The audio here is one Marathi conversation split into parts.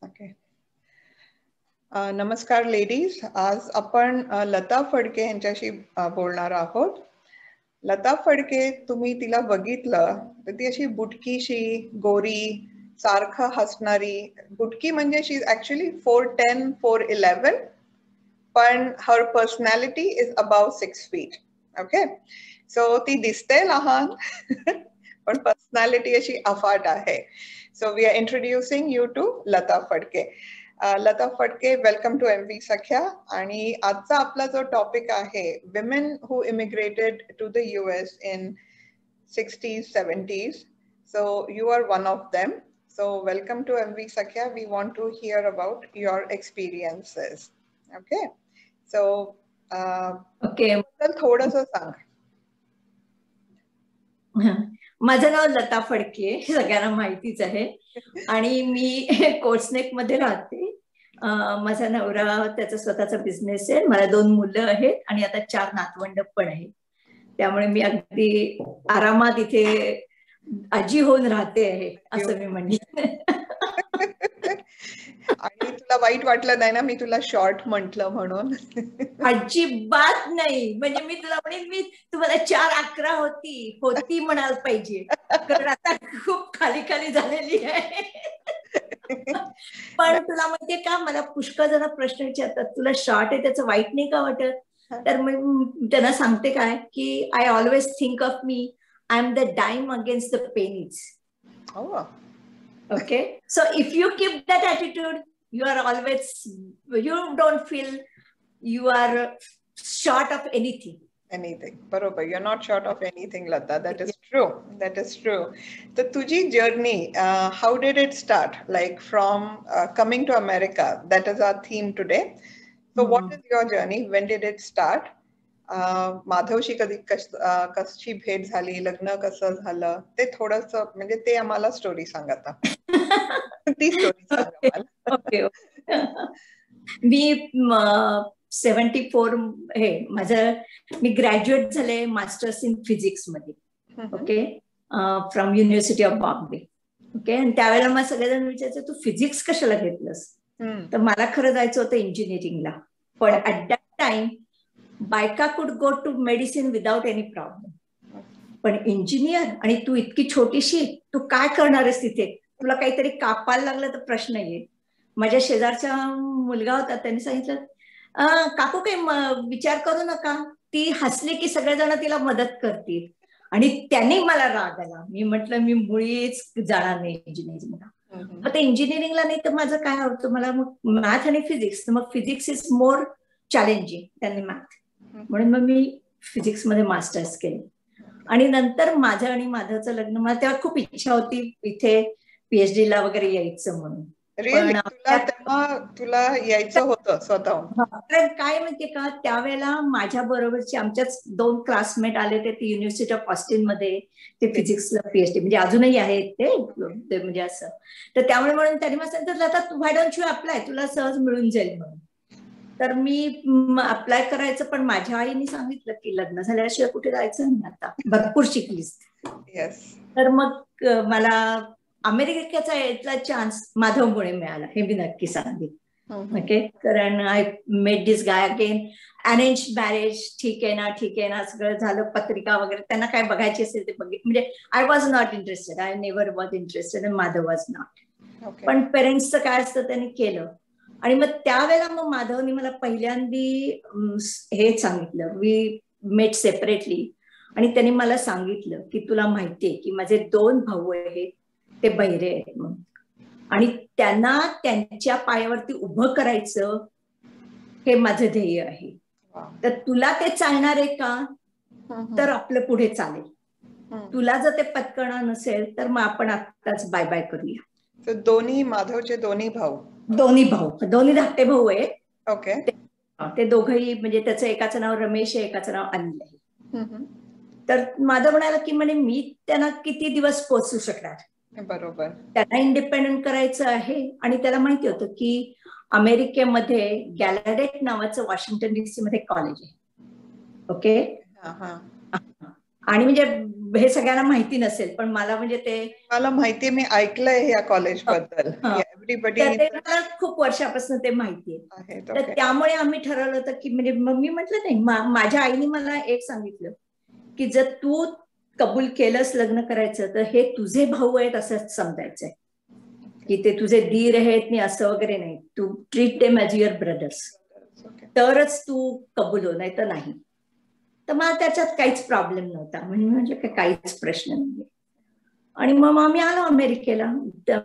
ओके. नमस्कार लेडीज. आज आपण लता फडके यांच्याशी बोलणार आहोत. लता फडके, तुम्ही तिला बघितलं तर ती अशी बुटकीशी, गोरी, सारखं हसणारी. बुटकी म्हणजे शी इज ऍक्च्युअली 4'10", 4'11", पण her personality is above 6 feet. Okay, so ती दिसते लहान पण पर्सनॅलिटी अशी अफाट आहे. So we are introducing you to Lata Phadke. Lata Phadke, welcome to MV Sakhya. आणि आजचा आपला जो टॉपिक आहे, women who immigrated to the US in 60s, 70s. So you are one of them. So welcome to MV Sakhya. We want to hear about your experiences. Okay. So okay. थोडंसं सांग. माझं नाव लता फडके, सगळ्यांना माहितीच आहे. आणि मी कोर्सनेक मध्ये राहते. माझा नवरा, त्याचा स्वतःचा बिझनेस आहे. मला 2 मुलं आहेत आणि आता 4 नातवंड पण आहेत. त्यामुळे मी अगदी आरामात इथे आजी होऊन राहते आहे, असं मी म्हणेन. आणि तुला वाईट वाटलं नाही ना मी तुला शॉर्ट म्हंटल म्हणून? अजिबात नाही. म्हणजे मी तुला म्हणेन, मी तुम्हाला 4'11" होती म्हणायला पाहिजे, कारण आता खूप खाली खाली झालेली आहे. पण तुला माहितीये का, मला पुष्कळ जण प्रश्न विचारतात, तुला शॉर्ट आहे त्याचं वाईट नाही का वाटत? तर मी त्यांना सांगते काय, की I always think of me, I am the dime against the pennies. Okay, so if you keep that attitude, you are always, you don't feel you are short of anything. बरोबर. You're not short of anything, Lata. That is true. That is true. So तुझी journey, how did it start? Like from coming to America, that is our theme today. So what is your journey? When did it start? माधवशी कशी भेट झाली, लग्न कसं झालं, ते थोडंसं म्हणजे ते आम्हाला स्टोरी सांग आता. ती स्टोरी सांग आम्हाला. ओके. मी 74 हे माझं, मी ग्रॅज्युएट झाले मास्टर्स इन फिजिक्स मध्ये. Okay, from university of Bombay. Okay, आणि त्यावेळेला मला सगळेजण विचारायचे, तू फिजिक्स कशाला घेतलंस? तर मला खरं जायचं होतं इंजिनिअरिंगला. पण ऍट दॅट टाइम बायका could go to medicine without any problem. पण इंजिनियर, आणि तू इतकी छोटीशी, तू काय करणार आहेस तिथे? तुला काहीतरी कापायला लागलं तर प्रश्न येईल. माझ्या शेजारचा मुलगा होता, त्यांनी सांगितलं, काकू काही विचार करू नका, ती हसली की सगळेजण तिला मदत करतील. आणि त्यांनी मला राग आला. मी म्हटलं, मी मुळीच जाणार नाही इंजिनिअरिंगला. मग ते इंजिनिअरिंगला नाही तर माझं काय होतं, मला मग मॅथ आणि फिजिक्स, मग फिजिक्स इज मोर चॅलेंजिंग त्यांनी मॅथ, म्हणून मग मी फिजिक्स मध्ये मास्टर्स केले. आणि नंतर माझं आणि माधवचं लग्न, मला तेव्हा खूप इच्छा होती इथे PhD ला वगैरे यायचं म्हणून. तुला यायचं होतं स्वतःहून? काय माहितीये का, त्यावेळेला माझ्या बरोबरचे आमच्याच 2 क्लासमेट आले ते युनिव्हर्सिटी ऑफ ऑस्टिन मध्ये, ते फिजिक्सला PhD म्हणजे अजूनही आहेत ते म्हणजे असं. तर त्यामुळे म्हणून त्यांनी मला सांगितलं, आता व्हाय डोंट यू अप्लाय, तुला सहज मिळून जाईल म्हणून. तर मी अप्लाय करायचं, पण माझ्या आईने सांगितलं की लग्न झाल्याशिवाय कुठे जायचं नाही, आता भरपूर शिकलीस. तर मग मला अमेरिकेचा यायचा चान्स माधवमुळे मिळाला, हे मी नक्की सांगेन. ओके, कारण I met this guy again, arrange marriage, ठीक आहे ना, सगळं झालं, पत्रिका वगैरे त्यांना काय बघायची असेल ते बघितलं. म्हणजे I was not interested, I never was interested, and Madhav was not. पण पेरेंट्सचं काय असतं त्यांनी केलं. आणि मग त्यावेळेला मग माधवनी मला पहिल्यांदी हे सांगितलं, वी मेट सेपरेटली, आणि त्यांनी मला सांगितलं की तुला माहितीये की माझे 2 भाऊ आहेत, ते बहिरे आहेत म्हणून, आणि त्यांना त्यांच्या पायावरती उभं करायचं हे माझं ध्येय आहे. तर तुला ते चालणार आहे का? तर आपलं पुढे चालेल. तुला जर ते पत्करणार नसेल तर मग आपण आत्ताच बाय बाय करूया. दोन्ही माधवचे दोन्ही भाऊ दोन्ही धाकटे भाऊ आहेत. ओके. ते दोघंही, म्हणजे त्याचं एकाचं नाव रमेश आहे, एकाचं नाव अनिल आहे. तर माधव म्हणाला की म्हणे मी त्यांना किती दिवस पोचू शकणार, बरोबर, त्यांना इंडिपेंडंट करायचं आहे. आणि त्याला माहिती होतं की अमेरिकेमध्ये गॅलॅडेट नावाचं वॉशिंग्टन DC मध्ये कॉलेज आहे. ओके, हा. आणि म्हणजे हे सगळ्यांना माहिती नसेल, पण मला म्हणजे ते मला माहितीये, मी ऐकलंय या कॉलेज बद्दल. एव्हरीबडी तर ते मला खूप वर्षापासून ते माहितीये. आहे. तर त्यामुळे आम्ही ठरवलं होतं की म्हणजे मग मी म्हटलं नाही, माझ्या आईने मला एक सांगितलं की जर तू कबूल केलंस लग्न करायचं तर हे तुझे भाऊ आहेत असंच समजायचंय, की ते तुझे दीर आहेत नाही असं वगैरे नाही. तू treat them as your brothers, तरच तू कबूल हो, नाही तर नाही. तर मला त्याच्यात काहीच प्रॉब्लेम नव्हता, म्हणजे काहीच प्रश्न नाही. आणि मग आम्ही आलो अमेरिकेला.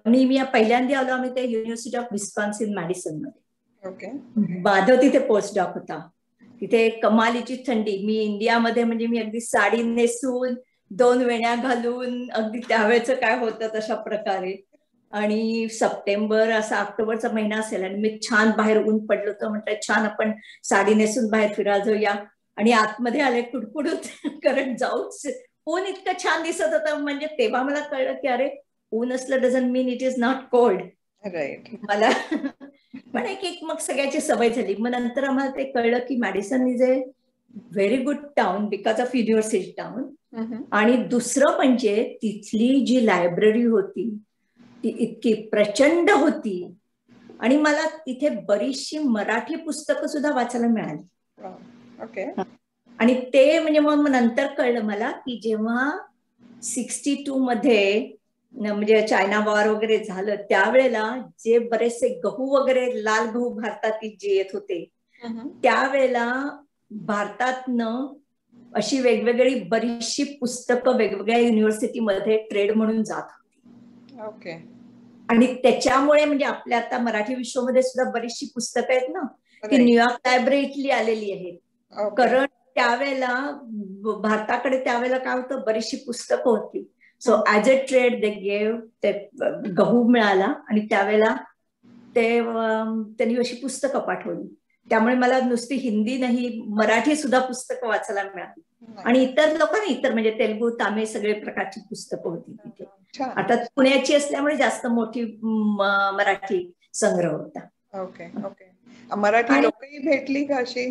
मी पहिल्यांदा आलो आम्ही ते युनिव्हर्सिटी ऑफ विस्कॉन्सिन मॅडिसन मध्ये. माधव तिथे पोस्ट डॉक होता. तिथे कमालीची थंडी. मी इंडियामध्ये म्हणजे मी अगदी साडी नेसून 2 वेण्या घालून अगदी त्यावेळेचं काय होतं तशा प्रकारे, आणि सप्टेंबर असा ऑक्टोबरचा महिना असेल आणि मी छान बाहेर ऊन पडलो होतं. म्हटलं छान आपण साडी नेसून बाहेर फिरायला जाऊया. आणि आतमध्ये आले कुडकुडूत कारण जाऊच, ऊन इतकं छान दिसत होतं. म्हणजे तेव्हा मला कळलं की अरे ऊन असलं doesn't mean it is not cold. मला पण एक मग सगळ्याची सवय झाली. मग नंतर आम्हाला ते कळलं की Madison is a very good town because of university town. आणि दुसरं म्हणजे तिथली जी लायब्ररी होती ती इतकी प्रचंड होती, आणि मला तिथे बरीचशी मराठी पुस्तकं सुद्धा वाचायला मिळाली. आणि ते म्हणजे मग नंतर कळलं मला की जेव्हा 62 मध्ये म्हणजे चायना वॉर वगैरे झालं त्यावेळेला जे बरेचसे गहू वगैरे लाल गहू भारतात जे येत होते त्यावेळेला भारतातनं अशी वेगवेगळी बरीचशी पुस्तकं वेगवेगळ्या युनिव्हर्सिटीमध्ये ट्रेड म्हणून जात होती. आणि त्याच्यामुळे म्हणजे आपल्या आता मराठी विश्वमध्ये सुद्धा बरीचशी पुस्तकं आहेत ना, ती न्यूयॉर्क लायब्ररीतली आलेली आहेत. कारण त्यावेळेला भारताकडे त्यावेळेला काय होतं, बरीचशी पुस्तकं होती. So as a trade they gave, ते गहू मिळाला आणि त्यावेळेला त्यांनी अशी पुस्तकं पाठवली. त्यामुळे मला नुसती हिंदी नाही मराठी सुद्धा पुस्तकं वाचायला मिळाली. आणि इतर लोकांनी इतर म्हणजे तेलुगू तामिळ सगळे प्रकारची पुस्तकं होती तिथे. आता पुण्याची असल्यामुळे जास्त मोठी मराठी संग्रह होता. मराठी लोकही भेटली का अशी?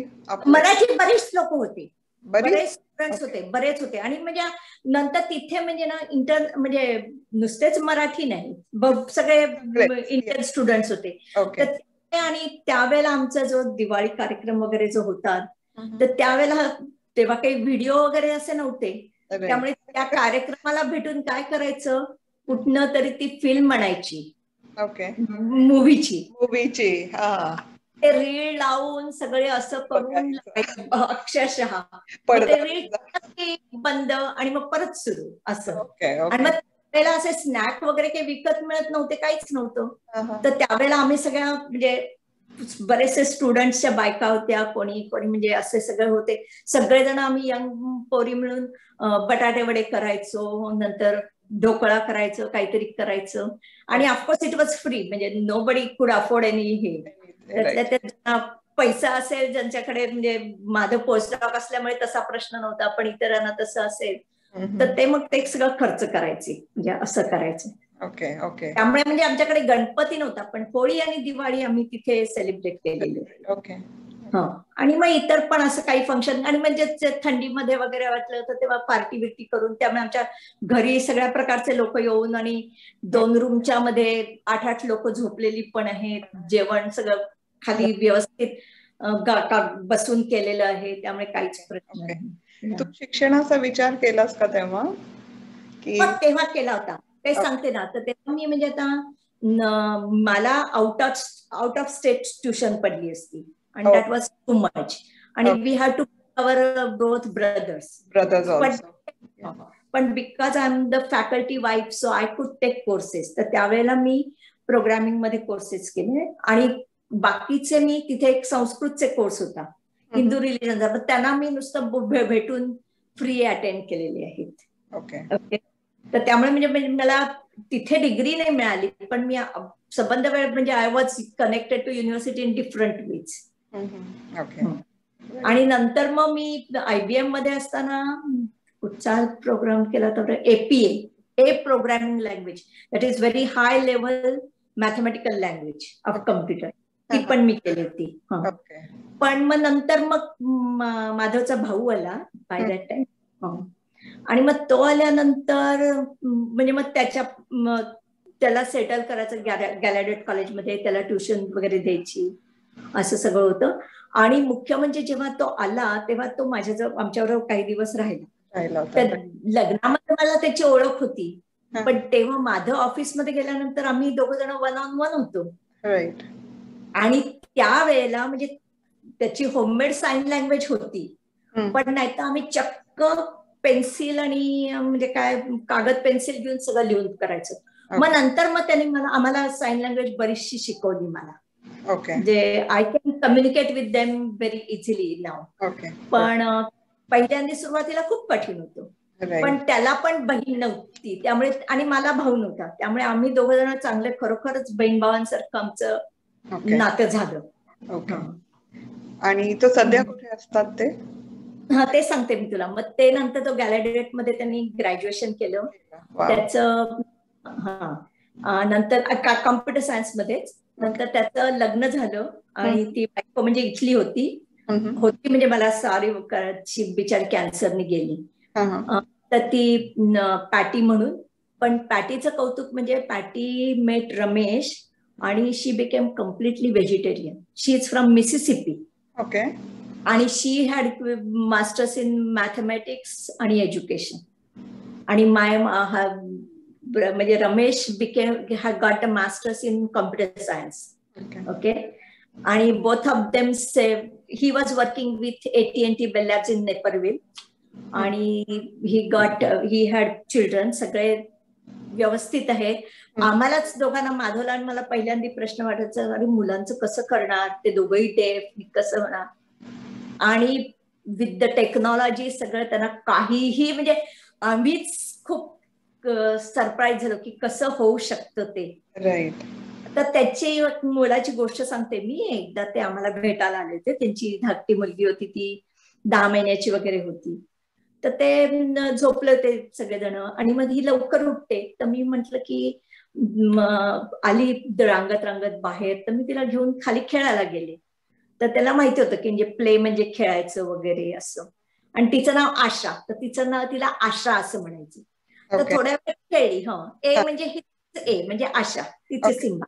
मराठी बरेच लोक होते, बरेच स्टुडंट्स होते, बरेच होते. आणि म्हणजे नंतर तिथे म्हणजे ना म्हणजे नुसतेच मराठी नाही, सगळे इंडियन स्टुडंट्स होते. आणि त्यावेळेला आमचा जो दिवाळी कार्यक्रम वगैरे जो होता तर त्यावेळेला तेव्हा काही व्हिडिओ वगैरे असे नव्हते. त्यामुळे त्या कार्यक्रमाला भेटून काय करायचं, कुठनं तरी ती फिल्म म्हणायची मूवीची ते रीळ लावून सगळे असं करून अक्षरशः ते रीळ बंद आणि मग परत सुरू असं. आणि मग त्यावेळेला असे स्नॅक वगैरे काही विकत मिळत नव्हते, काहीच नव्हतं. तर त्यावेळेला आम्ही सगळ्या म्हणजे बरेचसे स्टुडंट्सच्या बायका होत्या, कोणी कोणी म्हणजे असे सगळे होते. सगळेजण आम्ही यंग पोरी मिळून बटाटे वडे करायचो, नंतर ढोकळा करायचं, काहीतरी करायचं. आणि ऑफकोर्स इट वॉज फ्री, म्हणजे नो बडी कुड अफोर्ड एनी हे. त्यातल्या पैसा असेल ज्यांच्याकडे, म्हणजे माझं पोस्टडॉक असल्यामुळे तसा प्रश्न नव्हता, पण इतरांना तसं असेल तर ते मग ते सगळं खर्च करायचे, म्हणजे असं करायचं. त्यामुळे म्हणजे आमच्याकडे गणपती नव्हता, पण होळी आणि दिवाळी आम्ही तिथे सेलिब्रेट केलेली. आणि मग इतर पण असं काही फंक्शन, आणि म्हणजे थंडीमध्ये वगैरे वाटलं तर तेव्हा पार्टी बिर्टी करून, त्यामुळे आमच्या घरी सगळ्या प्रकारचे लोक येऊन, आणि 2 रूमच्या मध्ये 8-8 लोक झोपलेली पण आहेत. जेवण सगळं खाली व्यवस्थित बसून केलेलं आहे, त्यामुळे काहीच प्रश्न नाही. तू शिक्षणाचा विचार केलास का तेव्हा? तेव्हा केला होता, ते सांगते ना. तर तेव्हा मी म्हणजे आता मला आउट ऑफ स्टेट ट्युशन पडली असती, आणि दॅट वॉज टू मच. आणि we have two our both brothers. पण because I am the faculty wife, so I could take courses. तर त्यावेळेला मी प्रोग्रामिंग मध्ये कोर्सेस केले, आणि बाकीचे मी तिथे एक संस्कृतचे कोर्स होता, हिंदू रिलिजनचा, पण त्यांना मी नुसतं भेटून फ्री अटेंड केलेले आहेत. तर त्यामुळे म्हणजे मला तिथे डिग्री नाही मिळाली, पण मी संबंध वेळ म्हणजे I was connected to university in different ways. आणि नंतर मग मी IBM मध्ये असताना कुठचा प्रोग्राम केला होता, APA, programming language, that is very high level mathematical language of computer, ती पण मी केली होती. पण मग नंतर मग माधवचा भाऊ आला बाय दॅट टाइम, आणि मग तो आल्यानंतर म्हणजे मग त्याला सेटल करायचं गॅलॅडेट कॉलेजमध्ये, त्याला ट्युशन वगैरे द्यायची, असं सगळं होतं. आणि मुख्य म्हणजे जेव्हा तो आला तेव्हा तो माझ्याजवळ आमच्याबरोबर काही दिवस राहिला. तर लग्नामध्ये मला त्याची ओळख होती, पण तेव्हा माझं ऑफिसमध्ये गेल्यानंतर आम्ही दोघं जण 1 on 1 होतो. आणि त्यावेळेला म्हणजे त्याची होममेड साईन लँग्वेज होती, पण नाहीतर आम्ही चक्क पेन्सिल आणि म्हणजे काय कागद पेन्सिल घेऊन सगळं लिहून करायचं. मग नंतर मग त्यांनी आम्हाला साईन लँग्वेज बरीचशी शिकवली मला. म्हणजे I can communicate with them very easily now. पण पहिल्यांदा सुरुवातीला खूप कठीण होतं. पण त्याला पण बहीण नव्हती त्यामुळे, आणि मला भाऊ नव्हता, त्यामुळे आम्ही दोघं जण चांगले खरोखरच बहीण भावांसारखं आमचं नातं झालं. आणि तो सध्या कुठे असतात ते? हा, ते सांगते मी तुला. मग ते नंतर तो गॅलॅडेट मध्ये त्यांनी ग्रॅज्युएशन केलं त्याचं. हा, नंतर कॉम्प्युटर सायन्स मध्येच. नंतर त्याचं लग्न झालं आणि ती बायको म्हणजे इथली होती म्हणजे मला सॉरी बिचारी कॅन्सरने गेली. तर ती पॅटी म्हणून, पण पॅटीचं कौतुक म्हणजे पॅटी मेट रमेश आणि she became completely vegetarian. She is from Mississippi. आणि she had masters in mathematics आणि एज्युकेशन. आणि म्हणजे Ramesh had got a master's in computer science. Okay. आणि both of them say he was working with AT&T Bell Labs in Naperville. आणि he had children. सगळे व्यवस्थित आहे. आम्हालाच दोघांना, माधवला आणि मला पहिल्यांदा प्रश्न वाटायचा, अरे मुलांचं कसं करणार, ते दोघंही डेफ, कसं होणार. आणि विथ द टेक्नॉलॉजी सगळं त्यांना काहीही, म्हणजे आम्हीच खूप सरप्राईज झालो की कसं होऊ शकतं ते. तर त्याची मुलाची गोष्ट सांगते मी. एकदा ते आम्हाला भेटायला आले होते. त्यांची धाकटी मुलगी होती, ती 10 महिन्याची वगैरे होती. तर ते झोपले ते सगळेजण आणि मग ही लवकर उठते. तर मी म्हंटल की आली रांगत बाहेर, तर मी तिला घेऊन खाली खेळायला गेले. तर त्याला माहिती होतं की म्हणजे प्ले म्हणजे खेळायचं वगैरे असं. आणि तिचं नाव आशा, तर तिला आशा असं म्हणायचं. तर थोड्या वेळ खेळली. ए म्हणजे ए म्हणजे आशा, तिथे सिम्बा.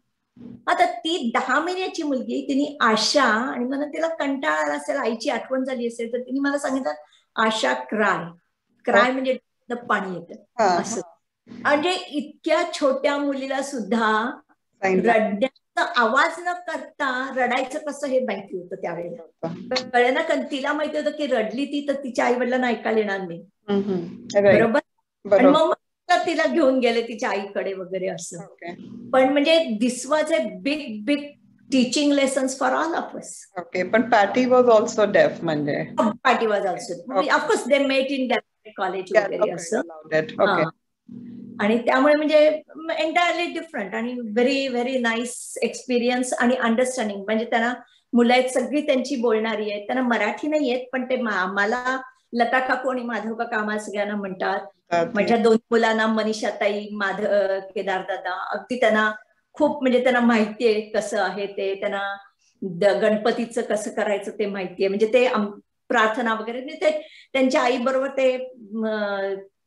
आता ती 10 महिन्याची मुलगी, तिने आशा, आणि मला तिला कंटाळा आला असेल, आईची आठवण झाली असेल, तर तिने मला सांगितलं आशा क्राय म्हणजे पाणी येतं असं. म्हणजे इतक्या छोट्या मुलीला सुद्धा रडण्याचा आवाज न करता रडायचं कसं हे माहिती होतं त्यावेळेला. कळलं ना, कारण तिला माहिती होतं की रडली ती तर तिच्या आई वडिलांना ऐकायला येणार नाही. बरोबर. आणि मग तिला घेऊन गेले तिच्या आईकडे वगैरे असं. पण म्हणजे this was a big teaching lessons for all of us. पण पॅटी वॉज ऑल्सो डेफ. म्हणजे Patty was also, of course they met in college वगैरे असं. आणि त्यामुळे म्हणजे एंटायरली डिफरंट आणि व्हेरी नाईस एक्सपिरियन्स आणि अंडरस्टँडिंग. म्हणजे त्यांना मुलं आहेत, सगळी त्यांची बोलणारी आहेत, त्यांना मराठी नाही येत, पण ते मला लता काकू आणि माधव काका आम्हाला सगळ्यांना म्हणतात. माझ्या 2 मुलांना मनीषाताई, केदार दादा, अगदी त्यांना खूप म्हणजे त्यांना माहितीये कसं आहे ते. त्यांना गणपतीचं कसं करायचं ते माहितीये. म्हणजे ते प्रार्थना वगैरे ते त्यांच्या आई बरोबर ते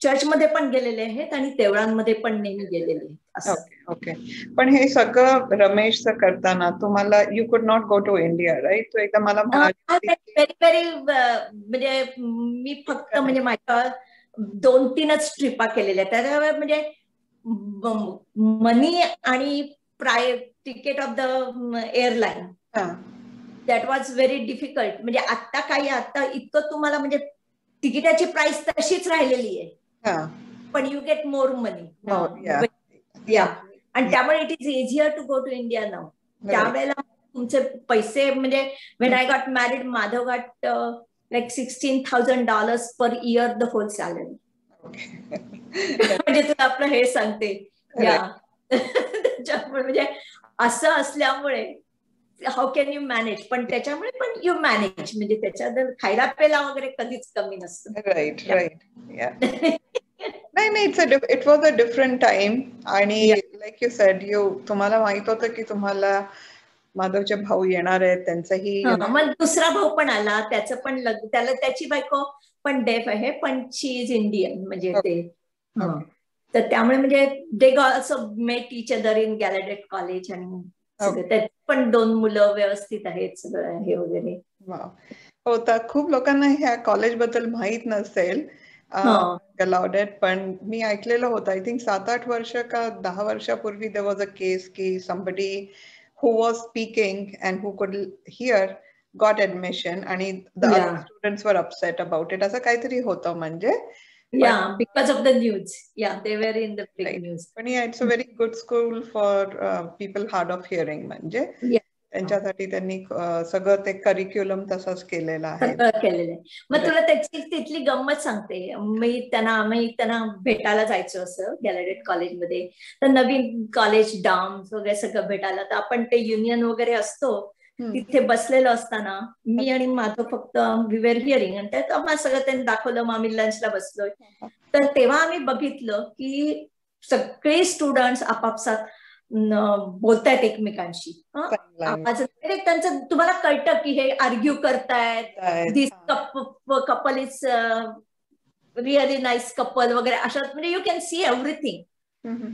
चर्चमध्ये पण गेलेले आहेत आणि देवळांमध्ये पण नेहमी गेलेले आहेत. पण हे सगळं रमेशचं करताना तुम्हाला, you could not go to India, right? तू एकदा मला व्हेरी म्हणजे मी फक्त म्हणजे माझ्या 2-3च ट्रिपा केलेल्या. त्याच्यामुळे म्हणजे मनी आणि ticket of the airline, that was very difficult. म्हणजे आता इतकं तुम्हाला म्हणजे तिकिटाची प्राइस तशीच राहिलेली आहे, पण यू गेट मोर मनी. आणि त्यामुळे it is easier to go to India now. त्यावेळेला तुमचे पैसे म्हणजे when I got married, Madhav got like $16,000 per year, the whole salary. म्हणजे तुला आपलं हे सांगते. त्याच्यामुळे म्हणजे असं असल्यामुळे हाऊ कॅन यू मॅनेज. पण त्याच्यामुळे पण यू मॅनेज. म्हणजे त्याच्यात खायला प्यायला वगैरे कधीच कमी नसतं. राईट. नाही, it was a different time. आणि लाईक यू सेड, तुम्हाला माहित होतं की तुम्हाला माधवचे भाऊ येणार आहेत, त्यांचाही. मग दुसरा भाऊ पण आला, त्याचं पण त्याला त्याची बायको पण डेफ आहे, पण शी इज इंडियन म्हणजे ते. Okay. तर त्यामुळे म्हणजे they also met each other in Gallaudet college आणि सगळं. त्यात पण 2 मुलं व्यवस्थित आहेत, सगळं हे वगैरे. हो, तर खूप लोकांना ह्या कॉलेज बद्दल माहित नसेल गलाउडेट, पण मी ऐकलेलं होतं, आय थिंक 7-8 वर्ष का 10 वर्षापूर्वी देयर वॉज अ केस की somebody who was speaking and who could hear got admission आणि the other students were upset about it, असं काहीतरी होतं म्हणजे. Yeah, because of the news. Yeah, they were in the big news. पण it's a very good school for people hard of hearing, म्हणजे त्यांच्यासाठी त्यांनी सगळं ते करिक्युलम तसंच केलेलं आहे. मग तुला त्याची तिथली गंमत सांगते. आम्ही त्यांना भेटायला जायचो असं गॅलॅडेट कॉलेजमध्ये. तर नवीन कॉलेज डाम्स वगैरे सगळं भेटायला, तर आपण ते युनियन वगैरे असतो तिथे बसलेलो असताना मी आणि माझं फक्त वी वेर हिअरिंग, आणि त्यात आम्हाला सगळं त्यांनी दाखवलं. मग आम्ही लंचला बसलोय, तर तेव्हा आम्ही बघितलं की सगळे स्टुडंट्स आपापसात बोलतायत एकमेकांशी. आवाज त्यांचं तुम्हाला कळतं की हे आर्ग्यू करतायत, this couple is really nice couple वगैरे अशा, म्हणजे यू कॅन सी एव्हरीथिंग.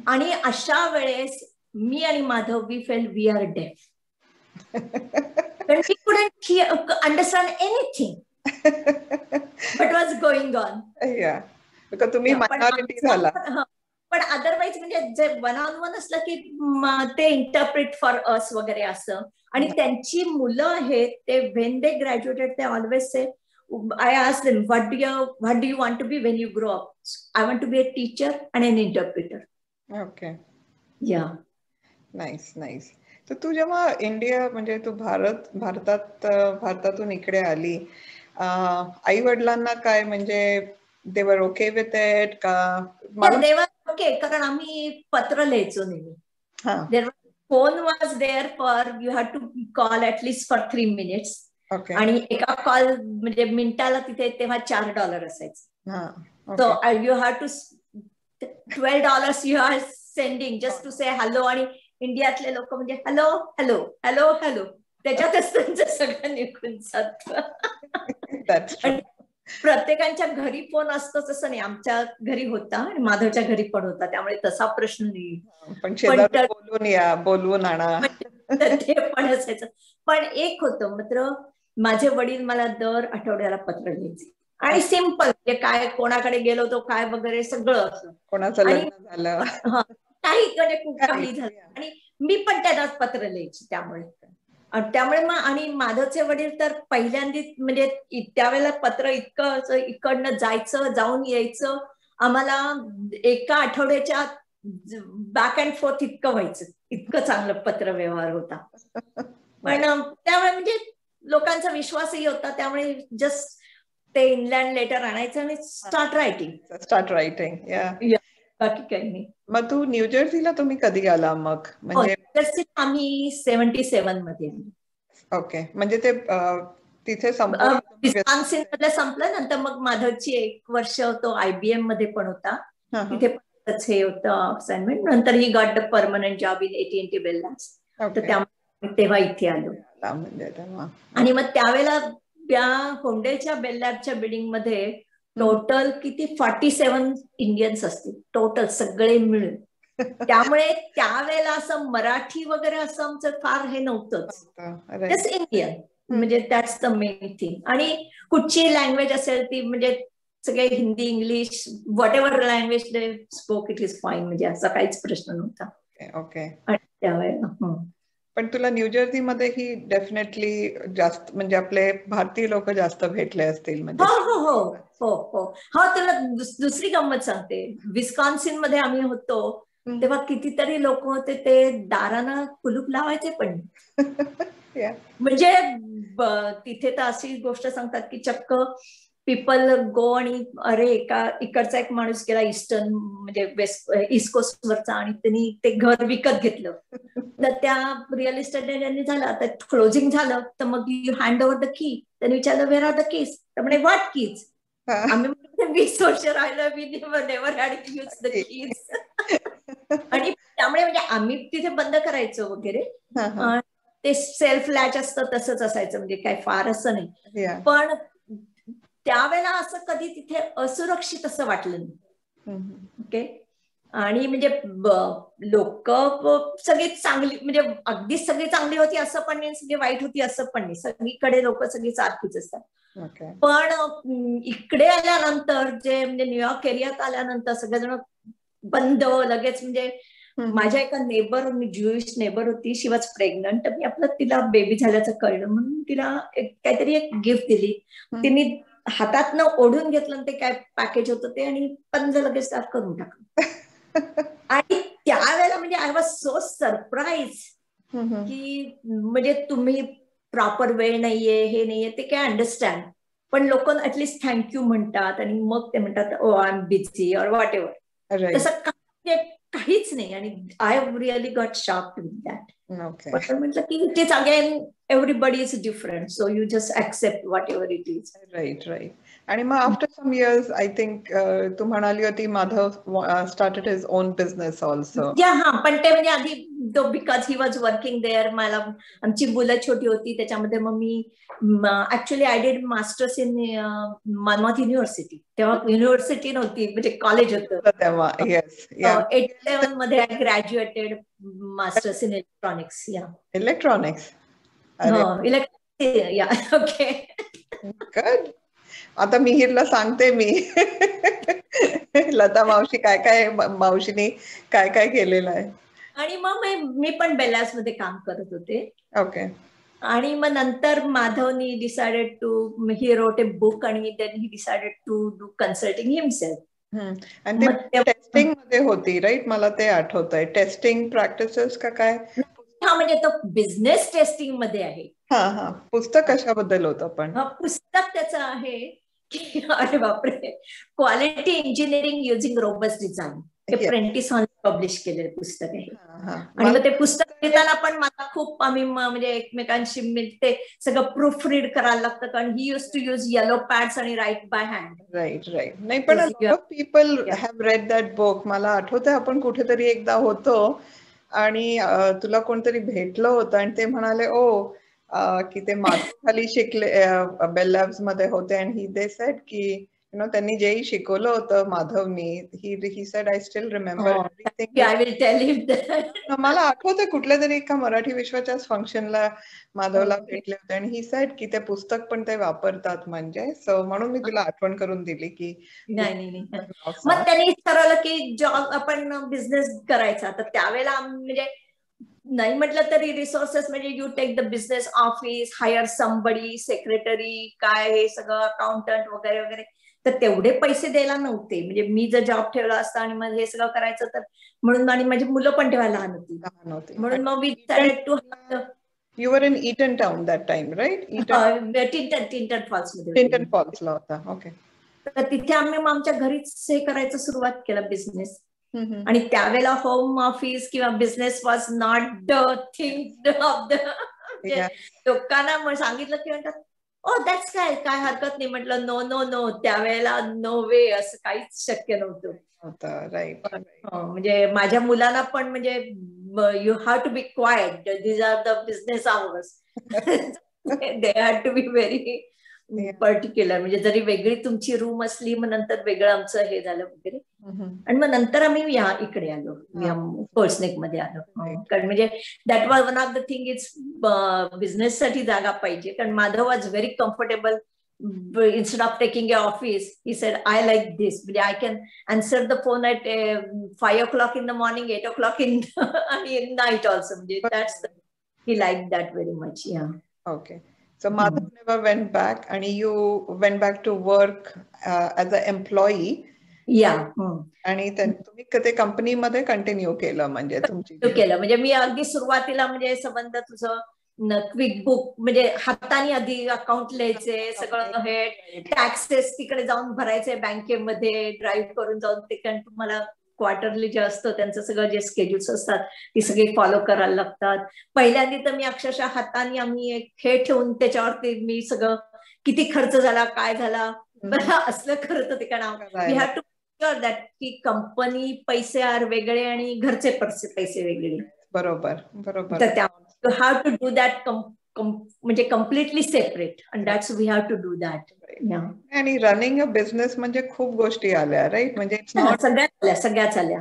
आणि अशा वेळेस मी आणि Madhav we felt we are deaf. we couldn't understand anything what was going on. Yeah, because तुम्ही minority झाला. पण अदरवाईज म्हणजे जे 1-on-1 असलं की ते इंटरप्रिट फॉर अस वगैरे असं. आणि त्यांची मुलं आहेत ते व्हेन दे ग्रॅज्युएटेड ते always say, I asked them, what do you want to be when you grow up? I want to be a teacher and an interpreter. Okay. Yeah. Nice. तर तू जेव्हा इंडिया म्हणजे तू भारतातून इकडे आली, आई वडिलांना काय म्हणजे they were okay with it का? they were okay, कारण आम्ही पत्र लिहायचो नेहमी. Phone was there for you had to call at least for 3 minutes. आणि एका कॉल म्हणजे मिनिटाला तिथे तेव्हा $4 असायचं. So you have to $12 you are sending just to say hello. आणि इंडियातले लोक म्हणजे हॅलो हॅलो हॅलो हॅलो, त्याच्यातच त्यांचं सगळं निघून जातं. प्रत्येकांच्या घरी फोन असतो तसं नाही, आमच्या घरी होता आणि माधवच्या घरी पण होता, त्यामुळे तसा प्रश्न नाही. पण बोलवून आणा ते पण असायचं. पण एक होतं मात्र, माझे वडील मला दर आठवड्याला पत्र लिहायचे आणि सिम्पल, म्हणजे काय कोणाकडे गेलो होतो काय वगैरे सगळं असं, कोणाचं लग्न झालं काही झालं, आणि मी पण त्यांना पत्र लिहायची. त्यामुळे मग, आणि माधवचे वडील तर पहिल्यांदा म्हणजे त्यावेळेला पत्र इतकं इकडनं जायचं जाऊन यायचं, आम्हाला एका आठवड्याच्या बॅक अँड फोर्थ इतकं व्हायचं, इतकं चांगलं पत्र व्यवहार होता. पण त्यामुळे म्हणजे लोकांचा विश्वासही होता, त्यामुळे जस्ट ते इनलँड लेटर आणायचं आणि स्टार्ट रायटिंग. बाकी काही नाही. मग तू न्यू जर्सीला तुम्ही कधी आला मग? म्हणजे आम्ही 77 मध्ये. ओके, म्हणजे ते तिथे विस्कॉन्सिन मध्ये संपलं, नंतर मग माधवची 1 वर्ष तो IBM मध्ये पण होता, तिथे पण हे होतं असाइनमेंट. नंतर he got the permanent job in AT&T Bell Labs, तर त्यामुळे तेव्हा इथे आलो. आणि मग त्यावेळेला त्या होंडेच्या बेल लॅबच्या बिल्डिंग मध्ये टोटल किती 47 इंडियन्स असतील टोटल सगळे मिळून. त्यामुळे त्यावेळेला असं मराठी वगैरे असं आमचं फार हे नव्हतंच, जस्ट इंडियन, म्हणजे दॅट्स द मेन थिंग. आणि कुठची लँग्वेज असेल ती, म्हणजे सगळे Hindi English what ever language they spoke it is fine, म्हणजे असा काहीच प्रश्न नव्हता. ओके. त्यावेळेला पण तुला न्यू जर्सी मध्ये ही डेफिनेटली जास्त म्हणजे आपले भारतीय लोक जास्त भेटले असतील म्हणजे? हो. तुला दुसरी गंमत सांगते. विस्कॉन्सिन मध्ये आम्ही होतो तेव्हा कितीतरी लोक होते, ते दारानं कुलूप लावायचे पण. म्हणजे तिथे तर अशी गोष्ट सांगतात की चक्क पीपल गो, आणि अरे इकडचा एक माणूस गेला ईस्टर्न म्हणजे वेस्ट ईस्ट कोस्ट वरचा, आणि त्यांनी ते घर विकत घेतलं. तर त्या रिअल इस्टेट एजंटनी झालं, आता क्लोजिंग झालं, तर मग you hand over the key. त्यांनी विचारलं वेअर आर द कीज, तर म्हणे व्हॉट कीज. आम्ही 20 वर्ष राहिलं, we never had use the keys. आणि त्यामुळे म्हणजे आम्ही तिथे बंद करायचो वगैरे, ते सेल्फ लॅच असतं तसंच असायचं, म्हणजे काय फार असं नाही. पण त्यावेळेला असं कधी तिथे असुरक्षित असं वाटलं नाही. ओके. आणि म्हणजे लोक सगळी चांगली, म्हणजे अगदीच सगळी चांगली होती असं पण नाही, सगळी वाईट होती असं पण नाही, सगळीकडे लोक सगळी सारखीच असतात. पण इकडे आल्यानंतर जे म्हणजे न्यूयॉर्क एरियात आल्यानंतर सगळेजण बंद लगेच. म्हणजे माझ्या एका नेबर, मी ज्युइश नेबर होती, शी वॉज प्रेग्नंट. मी आपलं तिला बेबी झाल्याचं कळलं म्हणून तिला काहीतरी एक गिफ्ट दिली. तिने हातातनं ओढून घेतलं ते काय पॅकेज होतं ते, आणि पंज लगेच स्टार्ट करून टाकलं. आणि त्यावेळेला म्हणजे आय वॉज सो सरप्राईज की म्हणजे तुम्ही प्रॉपर वेळ नाहीये, हे नाहीये, ते काय अंडरस्टँड, पण लोक ऍटलीस्ट थँक्यू म्हणतात आणि मग ते म्हणतात oh I am busy or whatever. तसं काहीच नाही. आणि I really got shocked with that. पण म्हटलं की it is again everybody is different, so you just accept whatever it is. Right right. आणि मग after some years I think तू म्हणाली होती Madhav started his own business also. हा, पण ते म्हणजे आधी because he was working there. मला आमची मुलं छोटी होती त्याच्यामध्ये, मग मी actually I did masters in Monmouth university. तेव्हा युनिव्हर्सिटी नव्हती, म्हणजे कॉलेज होतं तेव्हा. येस. 87 मध्ये I graduated masters in electronics. Yeah electronics. Yeah okay. Good. आता मिहीरला सांगते मी लता मावशी काय काय, मावशीने काय काय केलेलं आहे. आणि मग मी पण बेलास मध्ये काम करत होते. ओके. आणि मग नंतर माधवनी decided to, he wrote a book आणि then he decided to do consulting himself. आणि ते टेस्टिंग मध्ये होती, राईट? मला ते आठवतंय. टेस्टिंग प्रॅक्टिसेस का काय? हा, म्हणजे तो बिझनेस टेस्टिंग मध्ये आहे. हा. पुस्तक कशाबद्दल होतं पण? पुस्तक त्याचं आहे की अरे बापरे, quality engineering using robust design. हे प्रेंटिस हॉल पब्लिश केलेलं पुस्तक आहे. आणि मग ते पुस्तक देताना पण मला खूप, आम्ही म्हणजे एकमेकांशी ते सगळं प्रूफ रीड करायला लागतं, कारण he use to use yellow pads आणि write by hand. Right right. नाही पण people have read that book. मला आठवतंय आपण कुठेतरी एकदा होतो आणि तुला कोणतरी भेटलं होतं आणि ते म्हणाले ओ की ते माधव खाली शिकले, बेल लॅब्स मध्ये होते, आणि दे सेड की त्यांनी जेही शिकवलं होतं माधवनी, he said I still remember everything. I will tell him that. मला आठवतंय कुठल्या तरी एका मराठी विश्वाच्या फंक्शनला माधवला भेटले होते आणि ही सेड की ते पुस्तक पण ते वापरतात, म्हणजे सो म्हणून मी तुला आठवण करून दिली की नाही. मग त्यांनी ठरवलं की जॉब आपण बिझनेस करायचा. तर त्यावेळेला म्हणजे नाही म्हटलं तरी रिसोर्सेस, म्हणजे you take the business office, hire somebody, secretary, काय हे सगळं अकाउंटंट वगैरे वगैरे. तर तेवढे पैसे द्यायला नव्हते. म्हणजे मी जर जॉब ठेवला असता आणि मग हे सगळं करायचं तर म्हणून, आणि माझी मुलं पण तेव्हा लहान होती, म्हणून मग we decided to. You were in Eaton Town that time, right? Tinton Falls मध्ये. टिंटन फॉल्सला होता. ओके. तर तिथे आम्ही मग आमच्या घरीच हे करायचं सुरुवात केलं बिझनेस. आणि त्यावेळेला होम ऑफिस किंवा business was not the thing of the. लोकांना सांगितलं की म्हणतात ओ दॅट्स काय हरकत नाही. म्हटलं नो नो नो, त्यावेळेला नो वे, असं काहीच शक्य नव्हतं. राईट. म्हणजे माझ्या मुलांना पण म्हणजे you have to be quite, these are the business hours. They had to be very particular. म्हणजे जरी वेगळी तुमची रूम असली, मग नंतर वेगळं आमचं हे झालं वगैरे. आणि मग नंतर आम्ही इकडे आलो, कोर्सनेक मध्ये आलो. कारण म्हणजे that was one of the thing is business साठी जागा पाहिजे. कारण Madhav was very comfortable. Instead of taking your office, he said, I like this. I can answer the phone at 5 o'clock in the morning, 8 o'clock in night also. That's he liked that very much. Yeah. Okay. So Madhav never went back, and you went back to work as an employee. Yeah. आणि तुम्ही ते कंपनीमध्ये कंटिन्यू केलं, म्हणजे तुमची केलं. म्हणजे मी अगदी सुरुवातीला म्हणजे संबंध तुझं क्विक बुक, म्हणजे हाताने आधी अकाउंट लिहायचे, सगळं हे टॅक्सेस तिकडे जाऊन भरायचे बँकेमध्ये, ड्राईव्ह करून जाऊन ते, कारण तुम्हाला क्वार्टरली जे असतं त्यांचं सगळं जे स्केड्युल्स असतात ती सगळी फॉलो करायला लागतात. पहिल्यांदा तर मी अक्षरशः हाताने आम्ही एक हे ठेवून त्याच्यावरती मी सगळं किती खर्च झाला, काय झाला, असलं करत होते. कारण we have to sure that की कंपनी पैसे आर वेगळे आणि घरचे पैसे वेगळे. बरोबर. तर you have to do that म्हणजे completely separate, and that's we have to do that. आणि रनिंग अ बिझनेस म्हणजे खूप गोष्टी आल्या, राईट? म्हणजे इट्स नॉट सगळ्याच आल्या.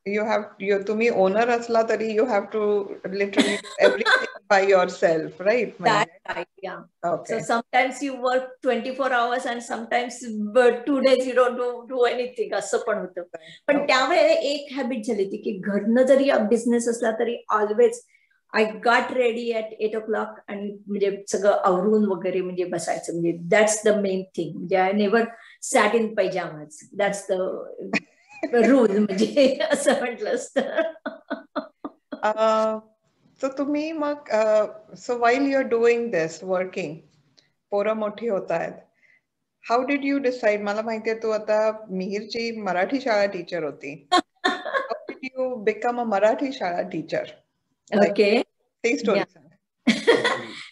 यू हॅव तुम्ही ओनर असला तरी you have to literally do everything by yourself, right? So sometimes you work 24 hours and sometimes 2 days you don't do anything, असं पण होतं. पण त्यावेळेला एक हॅबिट झाली होती की घरनं जरी बिझनेस असला तरी always I got ready at 8 o'clock आणि म्हणजे सगळं आवरून वगैरे म्हणजे बसायचं. म्हणजे दॅट्स द मेन थिंग. म्हणजे I never sat in pyjamas. That's the rule, म्हणजे असं म्हटलं असतं. So तुम्ही मग so while you're doing this working, पोरं मोठी होत आहेत, how did you decide? मला माहितीये तू आता मिहीरची मराठी शाळा टीचर होती. How did you become a Marathi शाळा टीचर? ओके, ते स्टोरी सांग.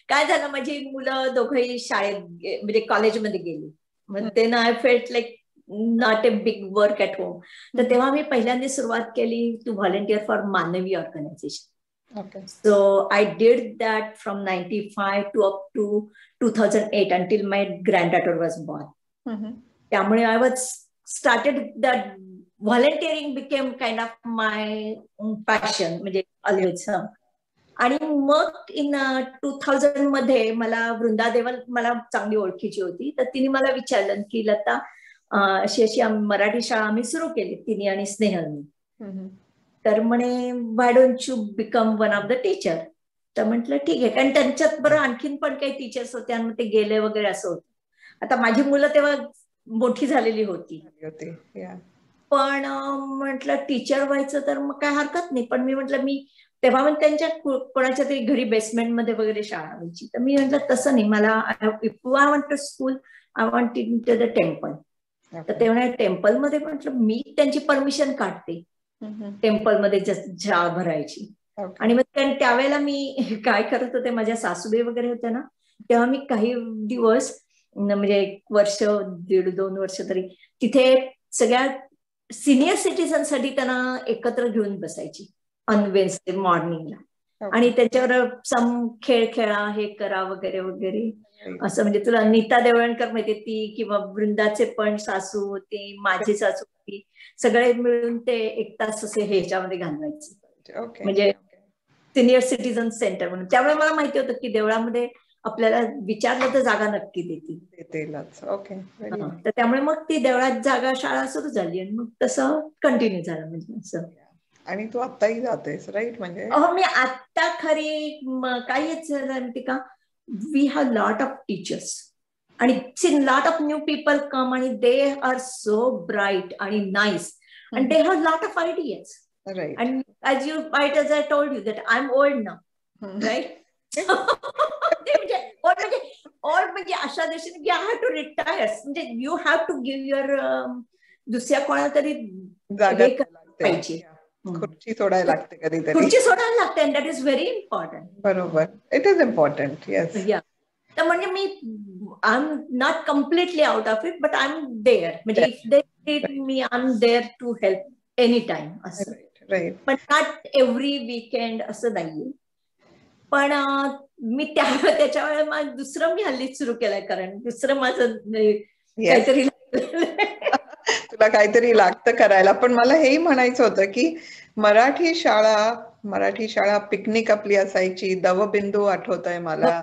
काय झालं, माझी मुलं दोघंही शाळेत म्हणजे कॉलेजमध्ये गेली. मग ते ना I felt like not a big work at home. तर तेव्हा मी पहिल्यांदा सुरुवात केली टू व्हॉलंटिअर फॉर मानवी organisation. So I did that from 95 to up to 2008 until my granddaughter was born. त्यामुळे I was started that volunteering became kind of my passion, म्हणजे always. आणि मग इन 2000 मध्ये मला वृंदा देवल मला चांगली ओळखीची होती. तर तिने मला विचारलं की लता अशी मराठी शाळा आम्ही सुरू केली, तिने आणि स्नेहलनी. तर म्हणे why don't you become one of the teacher. तर म्हटलं ठीक आहे, कारण त्यांच्यात बरं आणखीन पण काही टीचर्स होते आणि ते गेले वगैरे असं होतं. आता माझी मुलं तेव्हा मोठी झालेली होती, पण म्हटलं टीचर व्हायचं तर मग काय हरकत नाही. पण मी म्हटलं मी तेव्हा मग त्यांच्या कोणाच्या तरी घरी बेसमेंटमध्ये वगैरे शाळा व्हायची. तर मी म्हटलं तसं नाही, मला if I want to school I want to the temple. तर तेव्हा टेम्पलमध्ये म्हटलं मी त्यांची परमिशन काढते टेम्पलमध्ये शाळा भरायची. आणि मग त्यावेळेला मी काय करत होते, माझ्या सासूबाई वगैरे होत्या ना, तेव्हा मी काही दिवस म्हणजे 1 वर्ष 1.5-2 वर्ष तरी तिथे सगळ्या सिनियर सिटीजन साठी त्यांना एकत्र घेऊन बसायची ऑन वेन्सडे मॉर्निंगला. आणि त्याच्यावर सम खेळ खेळा, हे करा वगैरे वगैरे असं. म्हणजे तुला नीता देवळणकर माहिती ती, किंवा वृंदाचे पण सासू होती, माझी सासू होती, सगळे मिळून ते 1 तास असे ह्याच्यामध्ये घालवायचे, म्हणजे सिनियर सिटीजन सेंटर म्हणून. त्यामुळे मला माहिती होतं की देवळामध्ये आपल्याला विचारलं तर जागा नक्की देतील. तर त्यामुळे मग ती देवळात जागा शाळा सुरू झाली आणि मग तसं कंटिन्यू झालं म्हणजे असं. आणि तू आत्ताही जातेस, राईट? म्हणजे मी आत्ता खरी काहीच माहिती का, we have lot of teachers आणि lot of new people come आणि दे आर सो ब्राईट आणि nice and they have a lot of ideas, right? And as I told you that I'm old now, right? old म्हणजे अशा दृष्टीने I have to retire. म्हणजे you have to give your दुसऱ्या कोणाला तरी जागा पाहिजे, खुर्ची सोडायला लागते कधीतरी, खुर्ची सोडायला लागते, and that is very important. बरोबर, it is important, yes. Yeah. तर म्हणजे मी I'm not completely out of it, but I'm there. म्हणजे if they need me, I'm there to help anytime असं. पण not every weekend असं नाहीये. पण मी त्याच्या वेळेला दुसरं मी हल्लीच सुरू केलंय, कारण दुसरं माझं काहीतरी तुला काहीतरी लागतं करायला. पण मला हेही म्हणायचं होतं की मराठी शाळा पिकनिक आपली असायची, दवबिंदू आठवतंय मला.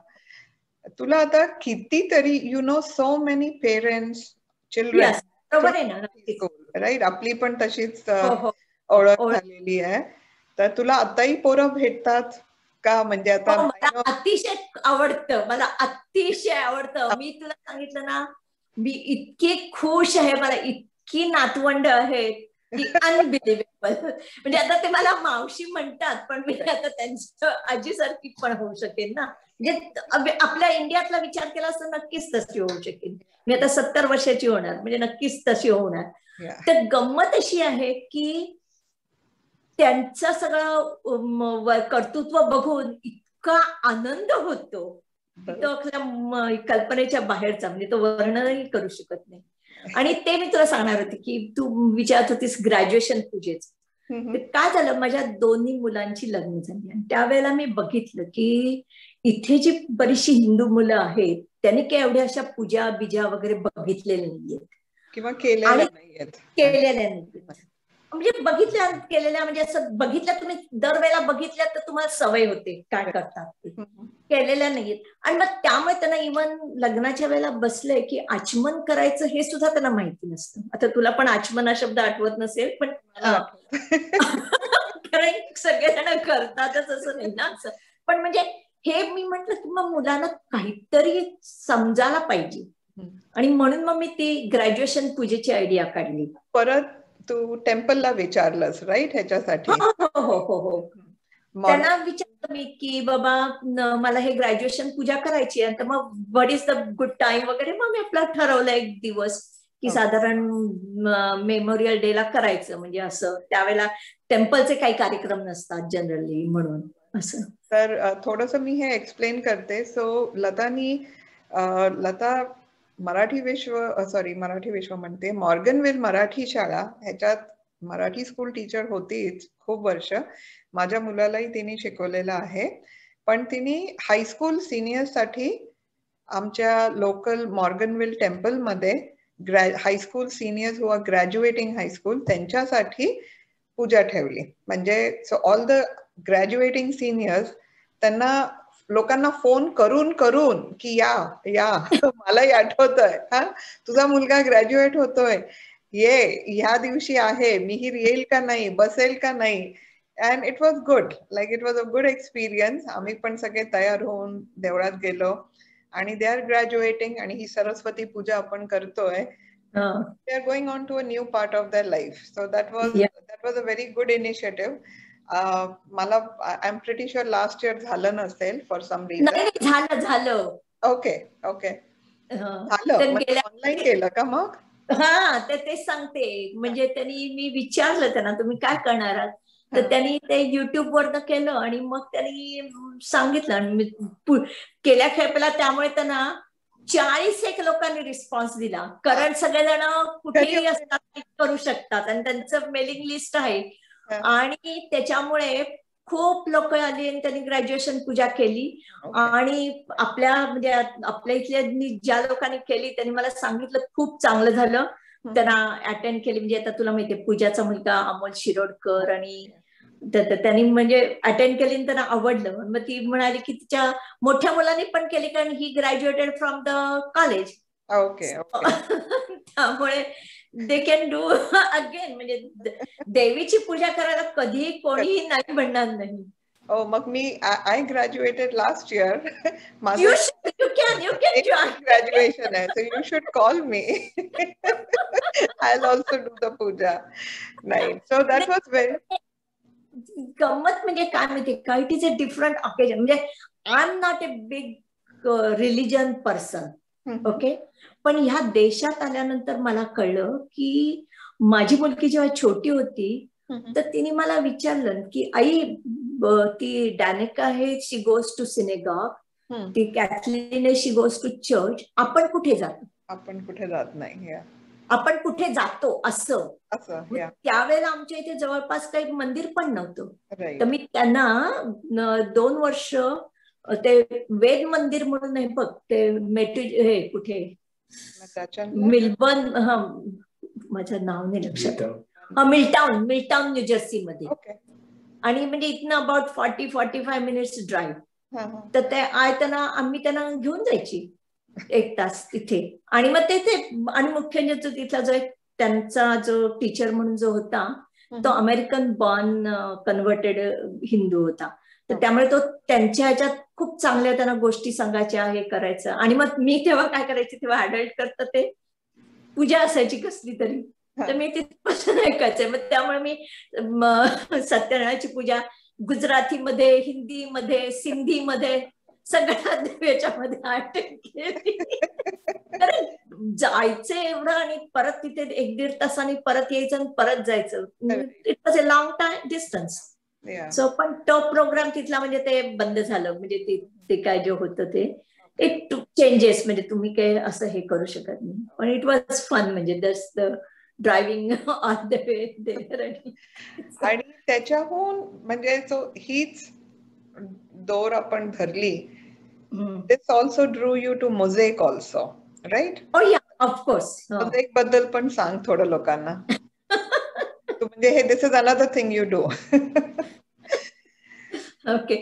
तुला आता कितीतरी सो मेनी पेरेंट्स, चिल्ड्रन, बरोबर आहे ना, राईट? आपली पण तशीच ओळख झालेली आहे. तर तुला आताही पोरं भेटतात का? म्हणजे आता मला अतिशय आवडतं, मला अतिशय आवडतं. मी तुला सांगितलं ना, मी इतकी खुश आहे, मला इतकी नातवंड आहेत की अनबिलिव्हेबल. म्हणजे आता ते मला मावशी म्हणतात, पण मी आता त्यांच्या आजीसारखी पण होऊ शकेन ना. म्हणजे आपल्या इंडियातला विचार केला असता नक्कीच तशी होऊ शकेल. मी आता 70 वर्षाची होणार, म्हणजे नक्कीच तशी होणार. तर गंमत अशी आहे की त्यांचं सगळं कर्तृत्व बघून इतका आनंद होतो, तो कल्पनेच्या बाहेरचा, म्हणजे तो वर्णनही करू शकत नाही. आणि ते मी तुला सांगणार होते की तू विचारत होतीस ग्रॅज्युएशन तुझेच. काय झालं, माझ्या दोन्ही मुलांची लग्न झाली आणि त्यावेळेला मी बघितलं की इथे जी बरीचशी हिंदू मुलं आहेत त्यांनी काही एवढ्या अशा पूजा बिजा वगैरे बघितलेल्या नाहीयेत किंवा केलेल्या नाहीयेत. केलेल्या नाहीयेत. म्हणजे बघितल्या केलेल्या म्हणजे असं बघितल्या तुम्ही दरवेळेला बघितल्या तर तुम्हाला सवय होते काय करतात ते. केलेल्या नाहीयेत. आणि मग त्यामुळे त्यांना इव्हन लग्नाच्या वेळेला बसले की आचमन करायचं हे सुद्धा त्यांना माहिती नसतं. आता तुला पण आचमन हा शब्द आठवत नसेल पण कारण सगळेजण करतातच असं नाही ना असं. पण म्हणजे हे मी म्हंटल की मग मुलांना काहीतरी समजायला पाहिजे आणि म्हणून मग मी ती ग्रॅज्युएशन पूजेची आयडिया काढली. परत तू टेम्पलला विचारलंस राईट ह्याच्यासाठी? हो हो हो हो. त्यांना विचारलं मी की बाबा मला हे ग्रॅज्युएशन पूजा करायची आहे तर मग what is the good time वगैरे. मग मी आपला ठरवलं एक दिवस की साधारण मेमोरियल डे ला करायचं म्हणजे असं त्यावेळेला टेम्पलचे काही कार्यक्रम नसतात जनरली म्हणून असं. तर थोडस मी हे एक्सप्लेन करते. सो लता मराठी विश्व म्हणते मॉर्गनविल मराठी शाळा ह्याच्यात मराठी स्कूल टीचर होतीच खूप वर्ष. माझ्या मुलालाही तिने शिकवलेलं आहे. पण तिने हायस्कूल सिनियर साठी आमच्या लोकल मॉर्गनविल टेम्पल मध्ये हायस्कूल सिनियर्स हु आर ग्रॅज्युएटिंग हायस्कूल त्यांच्यासाठी पूजा ठेवली. म्हणजे सो ऑल द ग्रॅज्युएटिंग सिनियर्स त्यांना लोकांना फोन करून करून की या मलाही आठवतंय हा तुझा मुलगा ग्रॅज्युएट होतोय ह्या दिवशी आहे मिहीर येईल का नाही बसेल का नाही. And it was good it was a good experience. आम्ही पण सगळे तयार होऊन देवळात गेलो आणि दे आर ग्रॅज्युएटिंग आणि ही सरस्वती पूजा आपण करतोय. They are going on to a new part of their life. So that was a very good initiative. मला I am pretty sure last year झालं नसेल फॉर सम रिझन. झालं. ओके झालं म्हणजे ऑनलाईन केलं का मग? हा तेच सांगते. म्हणजे त्यांनी मी विचारलं त्यांना तुम्ही काय करणार आहात तर त्यांनी ते युट्यूब वर केलं आणि मग त्यांनी सांगितलं आणि मी केल्या खेळपेला त्यामुळे त्यांना 41 लोकांनी रिस्पॉन्स दिला. कारण सगळेजण कुठेही असतात करू शकतात आणि त्यांचं मेलिंग लिस्ट आहे आणि त्याच्यामुळे खूप लोक आली आणि त्यांनी ग्रॅज्युएशन पूजा केली. आणि म्हणजे आपल्या इथल्या ज्या लोकांनी केली त्यांनी मला सांगितलं खूप चांगलं झालं. त्यांना अटेंड केली म्हणजे आता तुला माहितीये पूजाचा मुलगा अमोल शिरोडकर आणि त्यांनी म्हणजे अटेंड केली आणि त्यांना आवडलं. मग ती म्हणाली की तिच्या मोठ्या मुलांनी पण केली कारण he graduated from the college. Okay त्यामुळे दे कॅन डू अगेन. म्हणजे देवीची पूजा करायला कधीही कोणीही नाही म्हणणार नाही. मग मी आय ग्रॅज्युएटेड लास्ट इयर. माझं you can join. ग्रॅज्युएशन आहे. So you should call me. I will also do the puja. नाही सो दॅट वॉज व्हेरी गंमत. म्हणजे काय माहिती का it is a different occasion. म्हणजे I am not a big religion person. Okay. पण ह्या देशात आल्यानंतर मला कळलं की माझी मुलगी जेव्हा छोटी होती तर तिने मला विचारलं की आई ती डॅनिका आहे शी गोज टू सिनेगॉग, ती कॅथलीन आहे शी गोज टू चर्च, आपण कुठे जातो? आपण कुठे जात नाही. आपण कुठे जातो असं. त्यावेळेला आमच्या इथे जवळपास काही मंदिर पण नव्हतं. तर मी त्यांना 2 वर्ष ते वेद मंदिर म्हणून आहे बघ ते हे कुठे मिल्बर्न माझं नाव नाही लक्षात. मिल्टाउन न्यूजर्सी मध्ये. आणि म्हणजे इथनं अबाउट 40-45 मिनिट्स ड्राईव्ह. तर ते आम्ही त्यांना घेऊन जायची 1 तास तिथे. आणि मग तिथे आणि मुख्य तिथला जो एक त्यांचा जो टीचर म्हणून जो होता तो अमेरिकन बॉर्न कन्व्हर्टेड हिंदू होता. तर त्यामुळे तो त्यांच्या ह्याच्यात खूप चांगल्या त्यांना गोष्टी सांगायच्या हे करायचं. आणि मग मी तेव्हा काय करायचे तेव्हा अडल्ट करता ते पूजा असायची कसली तरी तर मी तिथपासून ऐकायचंय. मग त्यामुळे मी सत्यनारायणाची पूजा गुजरातीमध्ये, हिंदीमध्ये, सिंधीमध्ये सगळ्या याच्यामध्ये अटेंड केली. जायचं एवढं आणि परत तिथे 1-1.5 तासांनी परत यायचं आणि परत जायचं. It was a long time distance. So पण तो प्रोग्राम तिथला म्हणजे ते बंद झालं. म्हणजे ते काय जे होतं ते इट चेंजेस. म्हणजे तुम्ही काही असं हे करू शकत नाही. पण इट वॉज फन. म्हणजे thus the driving on the way there. आणि त्याच्याहून म्हणजे हीच दोर आपण धरली This also drew you to mosaic also, right? Oh yeah, of course. Mosaic बद्दल पण सांग थोडं लोकांना. तू म्हणजे हे this is another thing you do. Okay.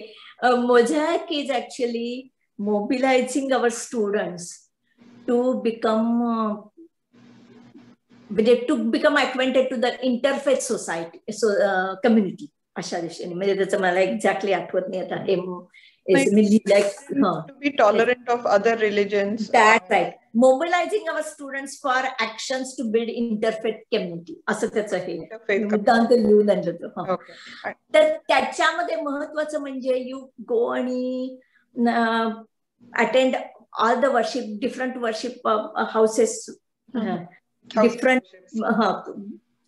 Mosaic is actually mobilizing our students to become acquainted to the interfaith society, community. अशा दिशेने, म्हणजे त्याचं मला एक्झॅक्टली आठवत नाही आता. To be tolerant of other religions. That's right. Mobilizing our students for actions to build interfaith community. असं त्याचं हे मुद्दांत लिहून आणलं होतं. तर त्याच्यामध्ये महत्वाचं म्हणजे यू गो आणि attend all the worship, different worship houses, different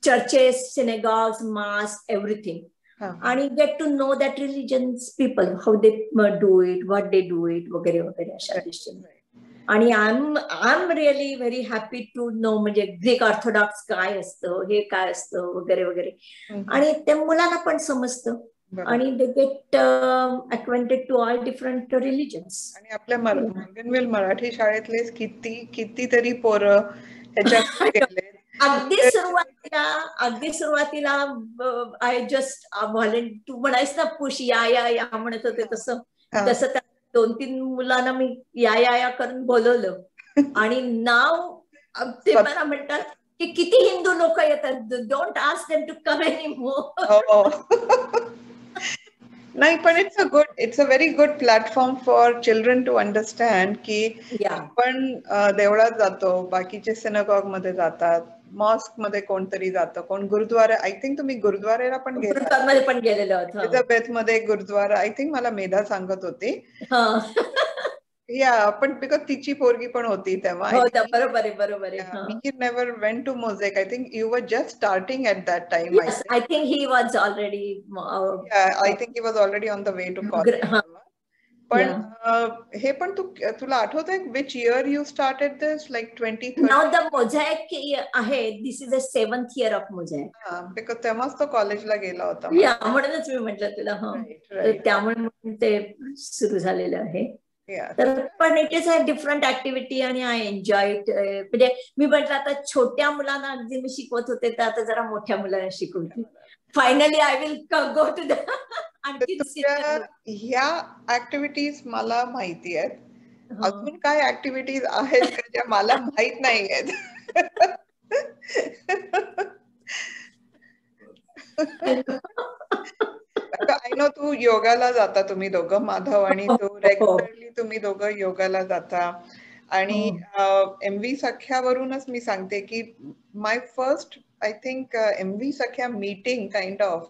churches, synagogues, mosques, everything. And you get to know that religions people, how they do it, what they do it, वगैरे वगैरे अशा दृष्टीने. आणि I'm really very happy to know म्हणजे ग्रीक ऑर्थोडॉक्स काय असतं, हे काय असतं वगैरे वगैरे. आणि ते मुलांना पण समजतं. आणि they get acquainted to all different religions. आणि आपल्या मंगनवेल मराठी शाळेतले कितीतरी पोरं ह्याच्यात गेले. अगदी सुरुवातीला आय जस्ट तू म्हणायस ना पुश या म्हणत होते तसं त्या 2-3 मुलांना मी या करून बोलवलं. आणि नाव ते मला म्हणतात की किती हिंदू लोक येतात, don't ask them to come anymore. नाही, पण it's a very good platform for children to understand की आपण देवळात जातो, बाकीचे सिनेगॉग मध्ये जातात, मॉस्क मध्ये कोणतरी जातं, कोण गुरुद्वारा. आय थिंक तुम्ही गुरुद्वारेला पण गेलेलो एलिझाबेथ मध्ये गुरुद्वारा, आय थिंक मला मेधा सांगत होती. पण बिकॉज तिची पोरगी पण होती तेव्हा. बरोबर आहे. We never went to mosaic. I think you were just starting at that time. Yes, I think he was already. I think he was already on the way to college. पण हे पण तुला आठवतंय which year you started this, like 2013? Now the mosaic आहे, this is the 7th year of mosaic. Because तेव्हाच तो कॉलेजला गेला होता. म्हणूनच मी म्हटलं तुला. त्यामुळे ते सुरू झालेलं आहे. तर पण it is a different activity आणि आय एन्जॉय इट. म्हणजे मी म्हटलं आता छोट्या मुलांना अगदी मी शिकवत होते, तर आता जरा मोठ्या मुलांना शिकवते. Finally I will go to the. ह्या ऍक्टिव्हिटीज मला माहिती आहेत. अजून काय ऍक्टिव्हिटीज आहेत का ज्या मला माहित नाही आहेत? आय नो तू योगाला जाता तुम्ही दोघं, माधव आणि तू रेग्युलरली तुम्ही दोघं योगाला जाता. आणि MV सख्यावरूनच मी सांगते की माय फर्स्ट आय थिंक MV सख्या मीटिंग काइंड ऑफ,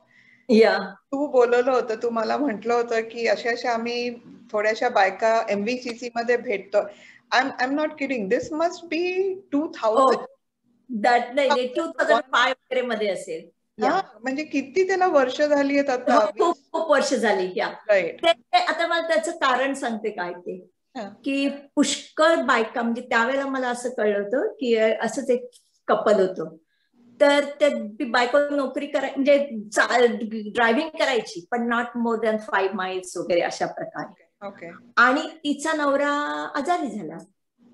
तू बोलवलं होतं, तू मला म्हटलं होतं की अशा आम्ही थोड्याशा बायका MVCC मध्ये भेटतो. I am not kidding, this must be 2000. That नाही, 2005 वगैरे मध्ये असेल. म्हणजे किती त्याला वर्ष झाली आहेत आता? खूप वर्ष झाली. आता मला त्याचं कारण सांगते काय ते, की पुष्कळ बायका, म्हणजे त्यावेळेला मला असं कळलं होतं की असंच एक कपल होतं. तर ती बायको नोकरी म्हणजे ड्रायव्हिंग करायची, पण नॉट मोर दॅन 5 miles वगैरे अशा प्रकारे. आणि तिचा नवरा आजारी झाला,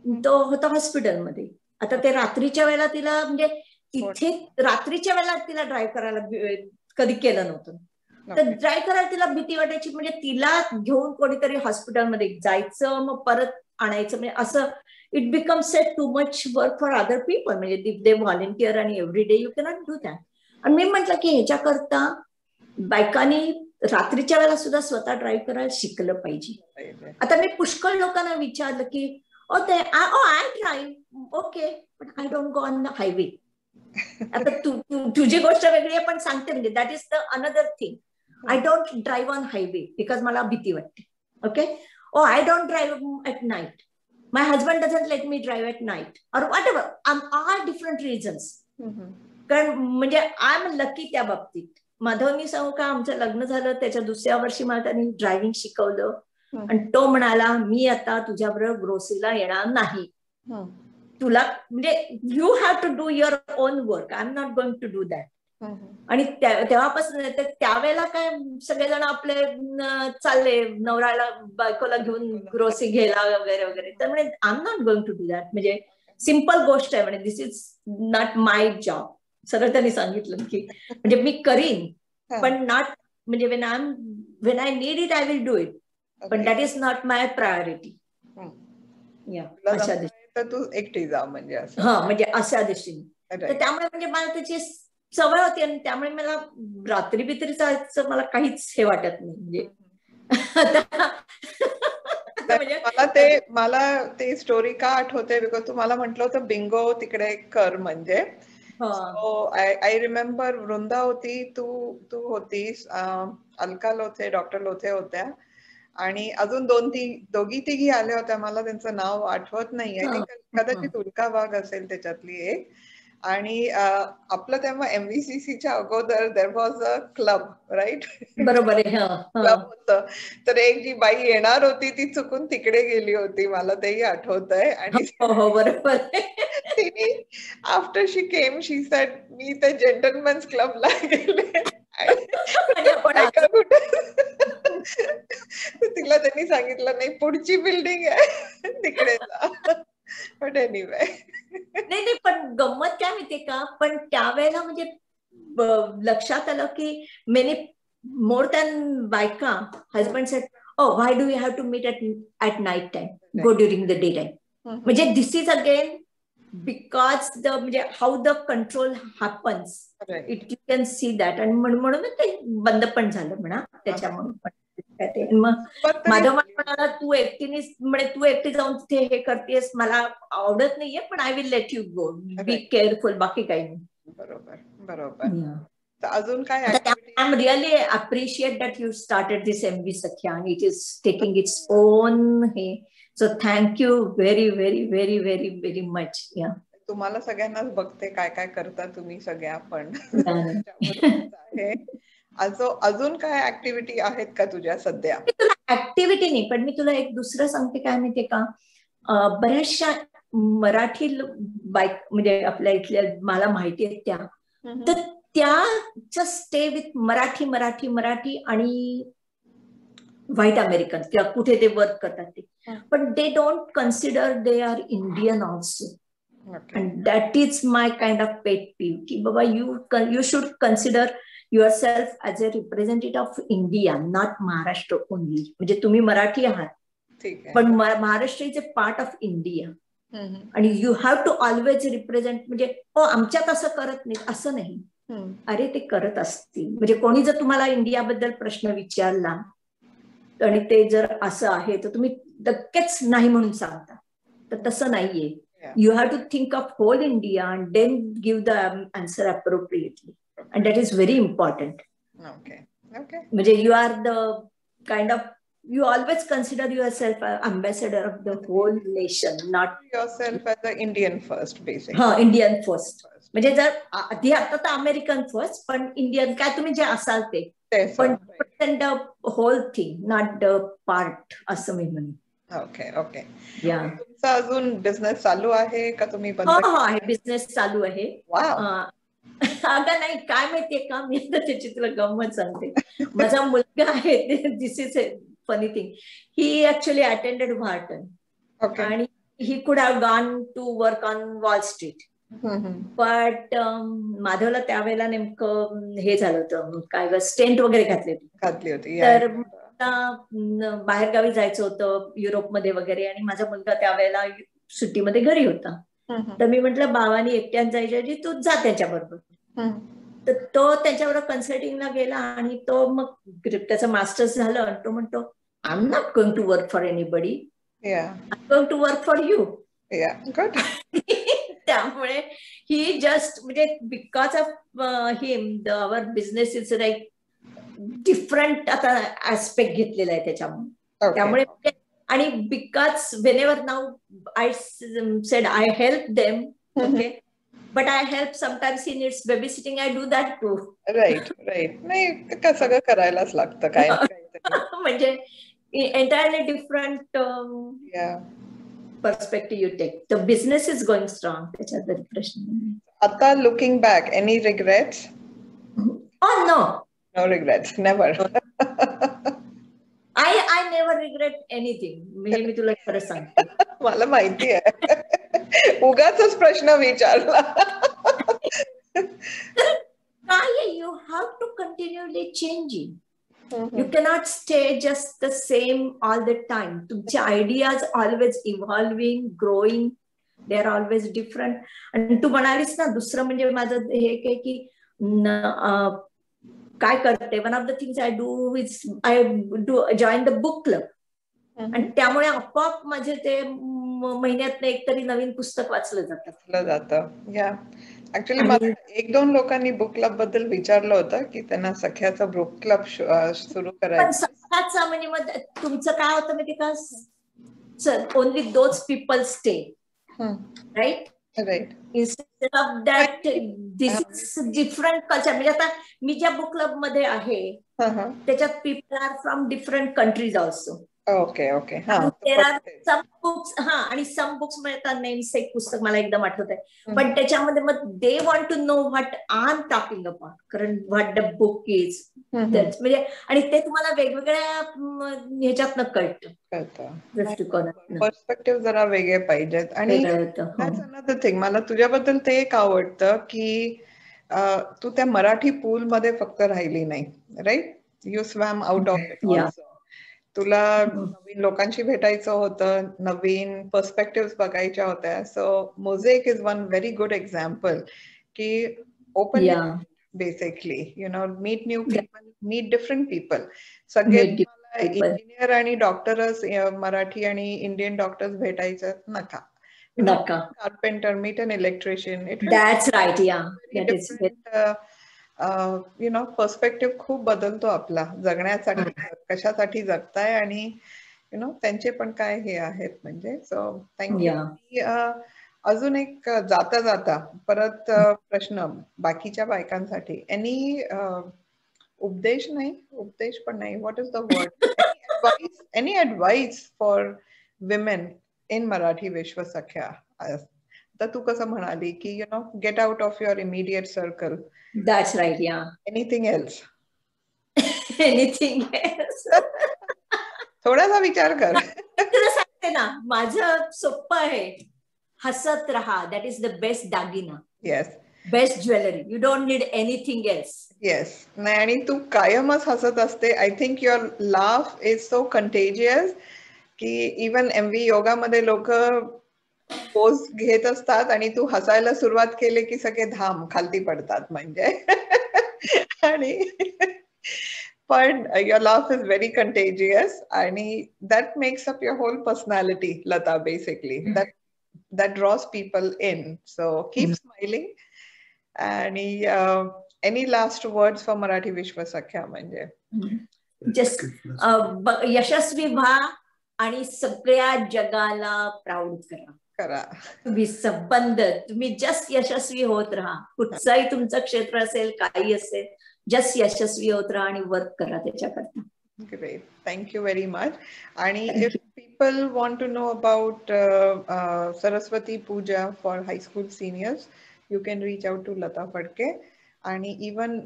तो होता हॉस्पिटलमध्ये. आता ते रात्रीच्या वेळेला तिला, म्हणजे तिथे रात्रीच्या वेळेला तिला ड्राईव्ह करायला कधी केलं नव्हतं. तर ड्राईव्ह करायला तिला भीती वाटायची. म्हणजे तिला घेऊन कोणीतरी हॉस्पिटलमध्ये जायचं, मग परत आणायचं, म्हणजे असं it becomes too much work for other people. म्हणजे दे व्हॉलेंटियर आणि every day you cannot do that. आणि मी म्हटलं की ह्याच्याकरता बायकांनी रात्रीच्या वेळेला सुद्धा स्वतः ड्राईव्ह करायला शिकलं पाहिजे. आता मी पुष्कळ लोकांना विचारलं की I drive, okay, but I don't go on the highway. आता तुझी गोष्ट वेगळी आहे, पण सांगते म्हणजे that is the another thing. I don't drive on highway because मला भीती वाटते. Okay, I don't drive at night. My husband doesn't let me drive at night or what ever. All different reasons. कारण म्हणजे आय एम लकी त्या बाबतीत. माधवनी सांगू का, आमचं लग्न झालं त्याच्या दुसऱ्या वर्षी मला त्यांनी ड्रायव्हिंग शिकवलं. आणि तो म्हणाला, मी आता तुझ्याबरोबर ग्रोसरीला येणार नाही, तुला म्हणजे you have to do your own work, I am not going to do that. आणि तेव्हापासून त्यावेळेला काय सगळेजण आपले चालले नवऱ्याला बायकोला घेऊन ग्रोसरी घ्यायला वगैरे वगैरे. तर म्हणजे I am not going to do that. म्हणजे सिम्पल गोष्ट आहे म्हणजे this is not my job. सरळ त्यांनी सांगितलं की म्हणजे मी करीन पण नॉट म्हणजे when I need it I will do it, but that is not my priority. अशा तर तू एकटी जा म्हणजे असं. हा म्हणजे अशा दृष्टीने. तर त्यामुळे म्हणजे मला त्याची सवय होती आणि त्यामुळे मला रात्री बित्री जायचं मला काहीच हे वाटत नाही म्हणजे. मला ते स्टोरी का आठवते बिकॉज तू मला म्हटलं होतं बिंगो तिकडे कर म्हणजे. आय रिमेंबर वृंदा होती, तू होतीस, अलका लोथे, डॉक्टर लोथे होत्या आणि अजून दोघी तिघी आल्या होत्या. मला त्यांचं नाव आठवत नाहीये. कदाचित उल्का वाघ असेल त्याच्यातली एक. आणि आपलं तेव्हा MVCCच्या अगोदर there was a club, right? बरोबर आहे. क्लब होतं. तर एक जी बाई येणार होती ती चुकून तिकडे गेली होती, मला तेही आठवत आहे. आणि बरोबर तिने after she came she sed मी त्या जेंटलमन्स क्लबला गेले तिला त्यांनी सांगितलं नाही पुढची बिल्डिंग आहे तिकडे जा. बट एनिवे नाही पण गंमत काय माहितीये का, पण त्यावेळेला म्हणजे लक्षात आलं की मेनी मोर दॅन बायका husband said why do you have to meet at night time, go during the day time. म्हणजे this is again because the म्हणजे how the control happens it you can see that. आणि म्हणून ते बंद पण झालं म्हणा त्याच्यामुळे. मग माधव म्हणाला तू एकटीनेच म्हणजे तू एकटी जाऊन तिथे हे करतेस मला आवडत नाहीये पण I will let you go, be careful, बाकी काही नाही. बरोबर बरोबर. अजून काय I am really appreciate that you started this MV Sakhya आणि it is taking its own हे. So thank you very very very very very much. तुम्हाला सगळ्यांनाच बघते काय काय करता तुम्ही सगळ्या पण. अजून काय ऍक्टिव्हिटी आहेत का तुझ्या सध्या? ऍक्टिव्हिटी नाही पण मी तुला एक दुसरं सांगते काय माहितीये का, बऱ्याचशा मराठी बाईक म्हणजे आपल्या इथल्या मला माहिती आहेत त्या, तर त्या just stay with Marathi Marathi Marathi आणि व्हाईट अमेरिकन किंवा कुठे ते वर्क करतात ते, पण they don't consider they are Indian also. And that is my kind of pet peeve की बाबा you should consider yourself as a representative of India, not Maharashtra only. म्हणजे तुम्ही मराठी आहात पण Maharashtra is a part of India आणि you have to always represent. म्हणजे आमच्यात असं करत नाही असं नाही, अरे ते करत असतील. म्हणजे कोणी जर तुम्हाला इंडियाबद्दल प्रश्न विचारला आणि ते जर असं आहे तर तुम्ही नक्कीच नाही म्हणून सांगता, तर तसं नाहीये. You have to think of whole India and then give the answer appropriately, and that is very important. Okay. म्हणजे you are the kind of, you always consider yourself an ambassador of the whole nation, not yourself as an Indian first basically. Indian first. म्हणजे जर आधी आता तर अमेरिकन फर्स्ट पण इंडियन काय तुम्ही जे असाल ते पण the whole thing not the part असं मी म्हणेन. ओके. तुमचा अजून बिझनेस चालू आहे का तुम्ही बंद? हो आहे, बिझनेस चालू आहे. अगं नाही काय माहितीये का, मी आता त्याची तुला गंमत सांगते. माझा मुलगा आहे, this is a funny thing, he actually attended Wharton आणि he could have gone to work on Wall Street. But माधवला त्यावेळेला नेमकं हे झालं होतं, काय स्टेंट वगैरे घातली होती. तर बाहेरगावी जायचं होतं युरोपमध्ये वगैरे आणि माझा मुलगा त्यावेळेला सुट्टीमध्ये घरी होता. तर मी म्हटलं बाबांनी एकट्यात जायच्या आधी तू जा त्याच्याबरोबर. तर तो त्याच्याबरोबर कन्सल्टिंगला गेला आणि तो मग त्याचं मास्टर्स झालं आणि तो म्हणतो I am not going to work for anybody, I am going to work for you. त्यामुळे ही जस्ट म्हणजे because of him our business is like different आता ऍस्पेक्ट घेतलेला आहे त्याच्यामुळे. त्यामुळे आणि because whenever now I said I help them, okay, but I help sometimes in it's baby sitting, I do that too. Right नाही सगळं करायलाच लागतं काय म्हणजे entirely different perspective you take. The business is going strong, त्याच्यात प्रश्न. आता looking back any regrets? Oh no. No regrets, never. I never regret anything. मी तुला खरं सांगते. मला माहिती आहे, उगाच प्रश्न विचारला. काय, you have to continually changing. You cannot stay just the same all the time. तुमचे ideas always evolving, growing. They are always different. आणि तू म्हणालीस ना, दुसरं म्हणजे माझं हे काय की काय करते, one of the things I do is I do join the book club. आणि त्यामुळे आपोआप माझे ते महिन्यात एक तरी नवीन पुस्तक वाचलं जातं. या ऍक्च्युली मला 1-2 लोकांनी बुक क्लब बद्दल विचारलं होतं की त्यांना सख्याचं बुक क्लब सुरू करायचं. सख्याचा म्हणजे मग तुमचं काय होतं माहिती का, only those people stay, right right. Instead of that this is different culture. म्हणजे आता मी ज्या बुक क्लब मध्ये आहे त्याच्यात people are from different countries also. Okay okay. Some books, आणि सम बुक्स म्हणजे नेम्स एक पुस्तक मला एकदम आठवत आहे, पण त्याच्यामध्ये मग they want to know what I am talking about, कारण व्हॉट द बुक इज. म्हणजे आणि ते तुम्हाला वेगवेगळ्या ह्याच्यातनं कळतं, दृष्टिकोनात पर्स्पेक्टिव्ह जरा वेगळे पाहिजेत. आणि अनदर थिंग, मला तुझ्याबद्दल ते एक आवडतं की तू त्या मराठी पूल मध्ये फक्त राहिली नाही, right. You swam out of it also. तुला नवीन लोकांशी भेटायचं होतं, नवीन पर्स्पेक्टिव्ह बघायच्या होत्या. So Mosaic is one very good example की open basically, you know, meet new people, meet different people. सगळे इंजिनियर आणि डॉक्टरच मराठी आणि इंडियन डॉक्टर्स भेटायचं नका. Carpenter, meet an electrician. That's right, yeah. You know, perspective खूप बदलतो आपला जगण्यासाठी, कशासाठी जगताय आणि यु नो त्यांचे पण काय हे आहेत म्हणजे. So thank you. अजून एक जाता जाता परत प्रश्न बाकीच्या बायकांसाठी. उपदेश पण नाही, what is the word, any advice for women in Marathi Vishwasakhya. तर तू कसं म्हणाली की you know, get out of your immediate circle. That's right, yeah. Anything else? Anything else? थोडासा विचार कर. तुला सांगते ना, माझं सोप्पं आहे, हसत राहा. दॅट इज द बेस्ट दागिना. Yes. Best jewellery. You don't need anything else. Yes. नाही, आणि तू कायमच हसत असते. I think your laugh is so contagious की इवन MV योगामध्ये लोक पोज घेत असतात आणि तू हसायला सुरुवात केली की सगळे धाम खालती पडतात म्हणजे. आणि पण your laugh is very contagious आणि that makes up your whole personality, Lata, basically. that draws people in. So keep smiling. आणि any last words for Marathi Vishwasakhya म्हणजे? Just यशस्वी व्हा आणि सगळ्या जगाला प्राऊड करा. तुम्ही संबंध, तुम्ही जस्ट यशस्वी होत राहा. कुठचंही तुमचं क्षेत्र असेल, काही असेल, जस्ट यशस्वी होत राहा आणि वर्क करा त्याच्याकरता. Great. Thank you very much. And if people want to know about Saraswati Puja for high school seniors, you can reach out to Lata Phadke. And even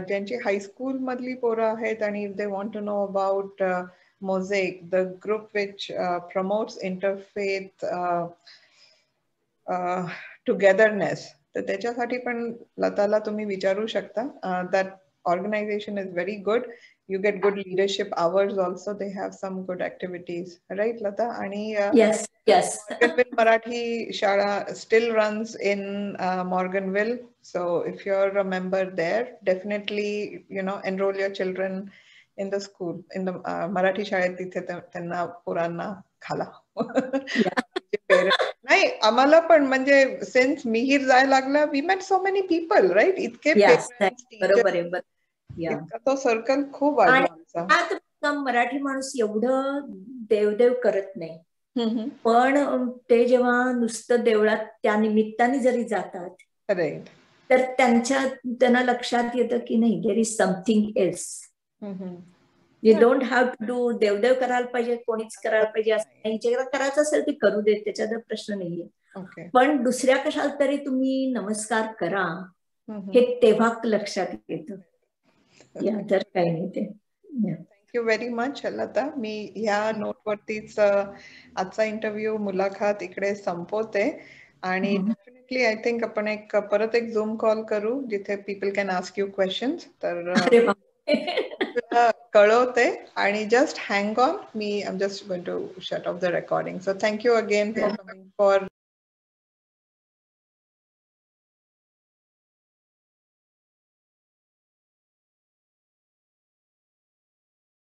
ज्यांची high school मधली पोरं आहेत आणि if they want to know about Mosaic, the group which promotes interfaith togetherness, तर त्याच्यासाठी पण लताला तुम्ही विचारू शकता. That organization is very good. You get good leadership hours also. They have some good activities, right, Lata? And yes. Morganville Marathi Shala still runs in Morganville. So if you're a member there, definitely, you know, enroll your children in the school, in the Marathi Shaळेत. तिथे त्यांना पोरांना घाला. नाही, आम्हाला पण म्हणजे सिन्स मिहीर जायला लागला, we met so many people, right? इतके बरोबर. तो सर्कल खूप वाढला. मराठी माणूस एवढं देवदेव करत नाही, पण ते जेव्हा नुसतं देवळात त्या निमित्ताने जरी जातात, तर त्यांना लक्षात येतं की नाही, there is something else. You don't have to do, देवदेव करायला पाहिजे, कोणीच करायला पाहिजे असं नाही. ज्याला करायचं असेल ते करू देत, त्याच्यात प्रश्न नाहीये. पण दुसऱ्या कशाला तरी तुम्ही नमस्कार करा, हे तेव्हा लक्षात येतं. तर काही नाही ते. Thank you very much Lata. मी ह्या नोटवरतीच आजचा इंटरव्ह्यू मुलाखत इकडे संपवते आणि डेफिनेटली आय थिंक आपण परत एक झूम कॉल करू जिथे people can ask you questions. तर तुला कळवते आणि जस्ट हँग ऑन. मी I am just going to shut off the recording. So thank you again for coming for